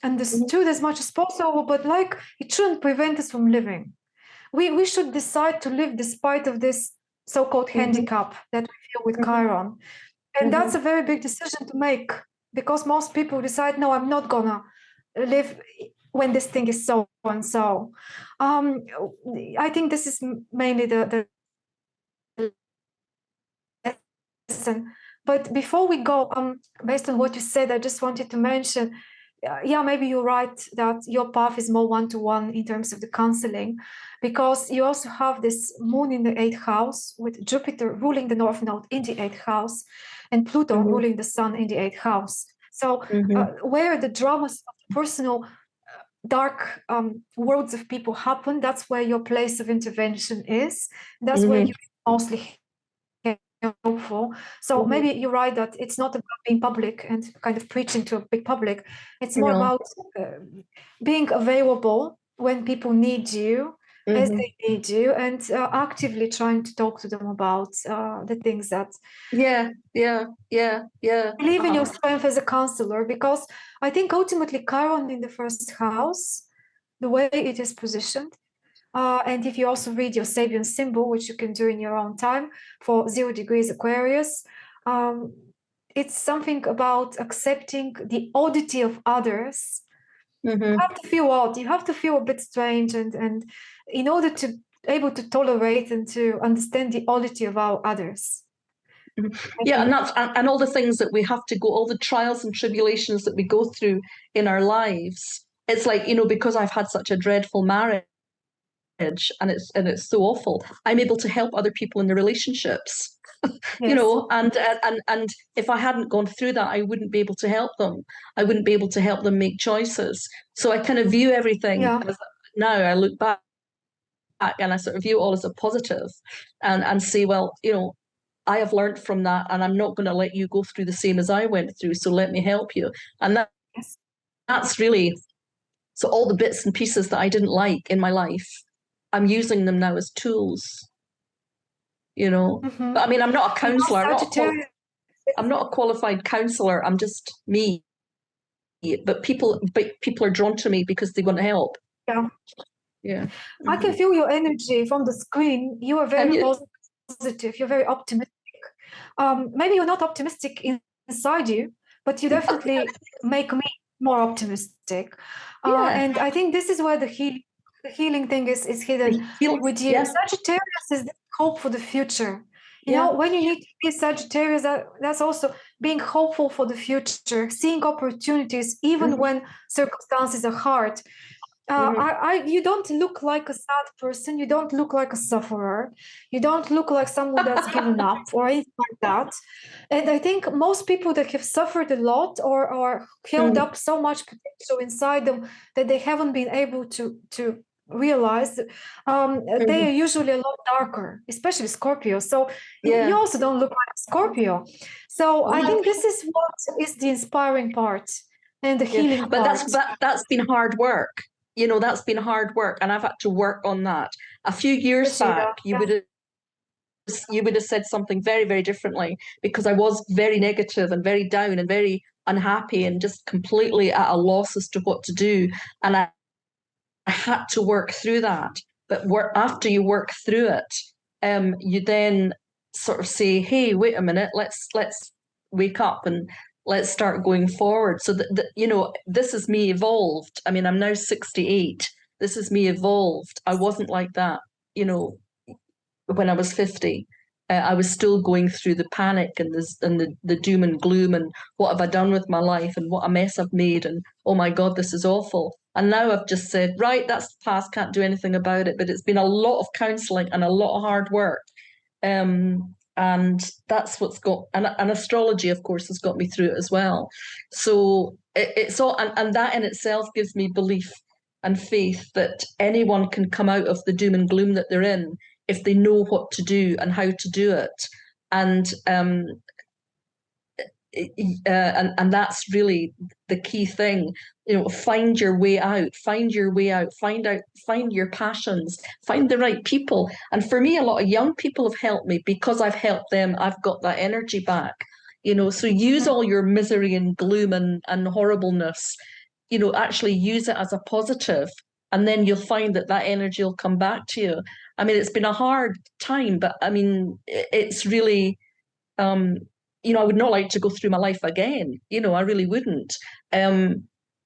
understood as much as possible, but it shouldn't prevent us from living. We should decide to live despite of this so-called handicap that we feel with Chiron. And that's a very big decision to make, because most people decide, no, I'm not gonna live when this thing is so and so. I think this is mainly the lesson. But before we go, based on what you said, I just wanted to mention, maybe you're right that your path is more one-to-one in terms of the counseling, because you also have this moon in the 8th house with Jupiter ruling the North Node in the 8th house and Pluto ruling the Sun in the 8th house. So where the dramas of personal dark worlds of people happen, that's where your place of intervention is. That's where you mostly helpful. So maybe you're right that it's not about being public and kind of preaching to a big public. It's more about being available when people need you, as they need you, and actively trying to talk to them about the things that believe in your strength as a counselor. Because I think ultimately Chiron in the 1st house, the way it is positioned, and if you also read your Sabian symbol, which you can do in your own time for 0 degrees Aquarius, it's something about accepting the oddity of others. You have to feel odd. You have to feel a bit strange, and in order to able to tolerate and to understand the oddity of our others. And all the things that we have to go, all the trials and tribulations that we go through in our lives. It's like, because I've had such a dreadful marriage, and it's so awful, I'm able to help other people in their relationships. And if I hadn't gone through that, I wouldn't be able to help them. I wouldn't be able to help them make choices. So I kind of view everything as, now I look back and I sort of view it all as a positive, and say, well, I have learned from that, and I'm not going to let you go through the same as I went through. So let me help you. And that's really, so all the bits and pieces that I didn't like in my life, I'm using them now as tools. But I mean, I'm not a counselor. I'm not a qualified counselor. I'm just me. But people are drawn to me because they want to help. Yeah. I can feel your energy from the screen. You are very positive. You're very optimistic. Maybe you're not optimistic inside you, but you definitely make me more optimistic. And I think this is where the healing thing is hidden with you. Sagittarius is the hope for the future. You know, when you need to be Sagittarius, that's also being hopeful for the future, seeing opportunities even when circumstances are hard. You don't look like a sad person. You don't look like a sufferer. You don't look like someone that's given up or anything like that. And I think most people that have suffered a lot or held up so much potential inside them that they haven't been able to realize they are usually a lot darker, especially Scorpio. So Yeah. you also don't look like Scorpio. So I think this is what is the inspiring part and the healing But part. that's been hard work. You know, that's been hard work, and I've had to work on that. A few years Yes, Sheila, back, you would have said something very, very differently, because I was very negative and very down and very unhappy and just completely at a loss as to what to do. And I had to work through that. But after you work through it, you then sort of say, "Hey, wait a minute, let's wake up and let's start going forward." So that you know, this is me evolved. I mean, I'm now 68. This is me evolved. I wasn't like that, you know, when I was 50. I was still going through the panic and the doom and gloom and what have I done with my life and what a mess I've made and oh my God, this is awful. And now I've just said, right, that's the past, can't do anything about it. But it's been a lot of counselling and a lot of hard work. And that's what's got, and astrology, of course, has got me through it as well. So it's all, and that in itself gives me belief and faith that anyone can come out of the doom and gloom that they're in if they know what to do and how to do it. And that's really the key thing. You know, find your way out, find your passions, find the right people. And for me, a lot of young people have helped me because I've helped them. I've got that energy back, you know, so use all your misery and gloom and horribleness, you know, actually use it as a positive, and then you'll find that energy will come back to you. I mean, it's been a hard time, but I mean, it's really, you know, I would not like to go through my life again. You know, I really wouldn't.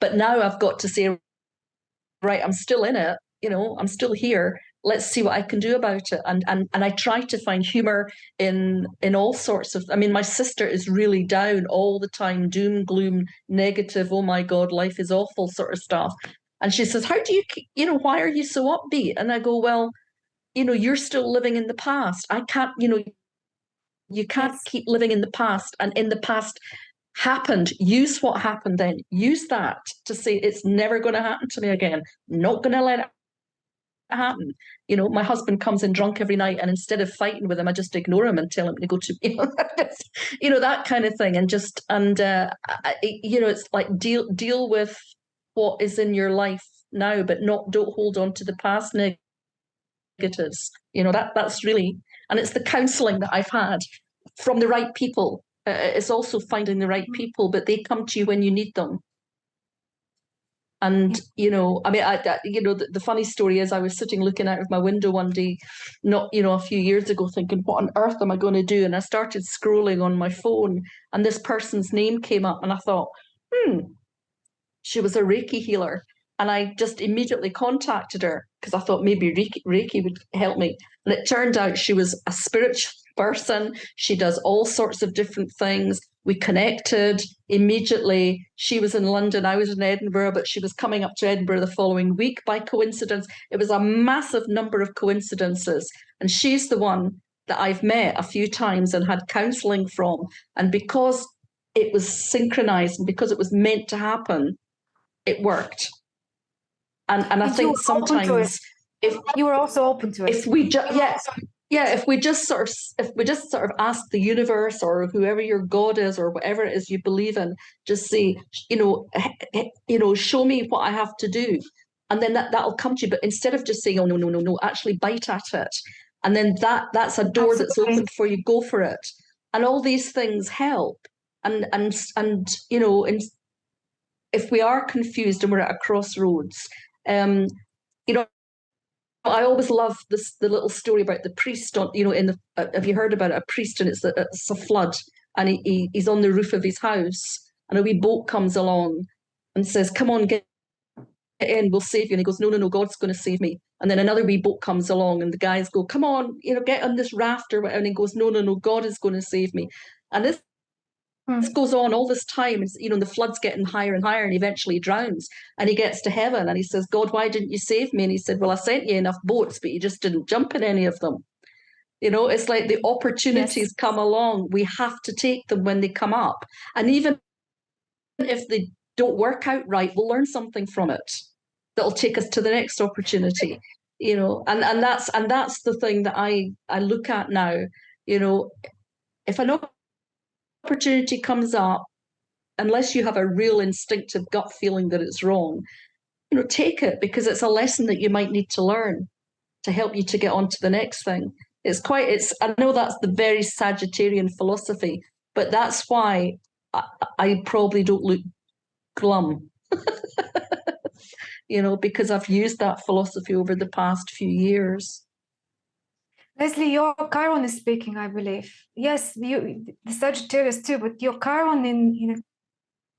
But now I've got to say, right, I'm still in it. You know, I'm still here. Let's see what I can do about it. And I try to find humor in all sorts of. I mean, my sister is really down all the time, doom, gloom, negative. Oh my God, life is awful, sort of stuff. And she says, "How do you, you know, why are you so upbeat?" And I go, "Well, you know, you're still living in the past. I can't, you know, you can't keep living in the past. And in the past happened, use what happened then. Use that to say it's never going to happen to me again. Not going to let it happen." You know, my husband comes in drunk every night, and instead of fighting with him, I just ignore him and tell him to go to, you know, you know, that kind of thing. And just, and, you know, it's like deal with what is in your life now, but don't hold on to the past negatives. You know, that's really, and it's the counselling that I've had from the right people. It's also finding the right people, but they come to you when you need them. And, you know, I mean, you know, the funny story is I was sitting looking out of my window one day, not, you know, a few years ago, thinking, what on earth am I going to do? And I started scrolling on my phone, and this person's name came up, and I thought, she was a Reiki healer. And I just immediately contacted her because I thought maybe Reiki would help me. And it turned out she was a spiritual person. She does all sorts of different things. We connected immediately. She was in London, I was in Edinburgh, but she was coming up to Edinburgh the following week by coincidence. It was a massive number of coincidences. And she's the one that I've met a few times and had counselling from. And because it was synchronized and because it was meant to happen, it worked. And I think sometimes if you were also open to it, if we just if we just sort of ask the universe or whoever your God is or whatever it is you believe in, just say, you know, show me what I have to do, and then that'll come to you. But instead of just saying, oh no, actually bite at it, and then that's a door that's opened for you. Go for it, and all these things help. And you know, if we are confused and we're at a crossroads, you know, I always love the little story about the priest on, you know, have you heard about it? A priest, and it's a flood, and he's on the roof of his house, and a wee boat comes along and says, "Come on, get in, we'll save you." And he goes, no, God's going to save me. And then another wee boat comes along, and the guys go, "Come on, you know, get on this raft or whatever." And he goes, no, God is going to save me. And this goes on all this time, and, you know, the flood's getting higher and higher, and eventually he drowns, and he gets to heaven, and he says, "God, why didn't you save me?" And he said, "Well, I sent you enough boats, but you just didn't jump in any of them." You know, it's like the opportunities come along. We have to take them when they come up. And even if they don't work out right, we'll learn something from it. that'll take us to the next opportunity. You know, and that's the thing that I look at now. You know, if an opportunity comes up, unless you have a real instinctive gut feeling that it's wrong, you know, take it, because it's a lesson that you might need to learn to help you to get on to the next thing. I know that's the very Sagittarian philosophy, but that's why I probably don't look glum, you know, because I've used that philosophy over the past few years. Leslie, your Chiron is speaking, I believe. Yes, the Sagittarius too, but your Chiron in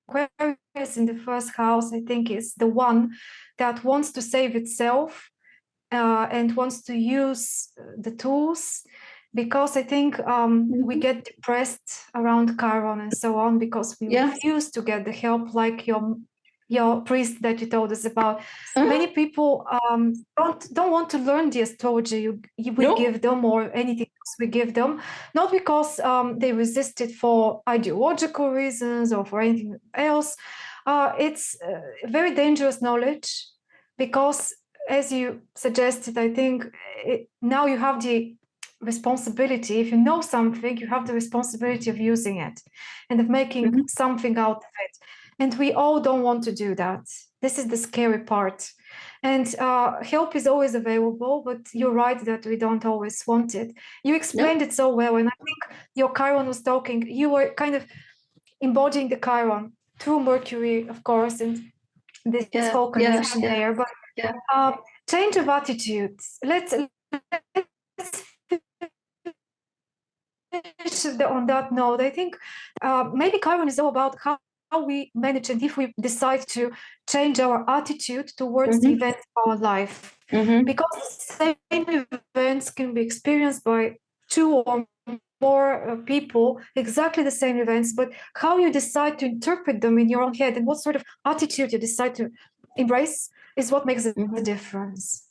Aquarius in the first house, I think, is the one that wants to save itself and wants to use the tools, because I think we get depressed around Chiron and so on because we refuse to get the help, like your priest that you told us about. Many people don't want to learn the astrology we give them, or anything else we give them, not because they resist it for ideological reasons or for anything else. It's very dangerous knowledge, because, as you suggested, I think now you have the responsibility. If you know something, you have the responsibility of using it and of making something out of it. And we all don't want to do that. This is the scary part. And help is always available, but you're right that we don't always want it. You explained it so well, and I think your Chiron was talking. You were kind of embodying the Chiron through Mercury, of course, and this whole connection there. But change of attitudes. Let's finish on that note. I think maybe Chiron is all about how we manage, and if we decide to change our attitude towards the events of our life. Because the same events can be experienced by two or more people, exactly the same events, but how you decide to interpret them in your own head and what sort of attitude you decide to embrace is what makes the difference.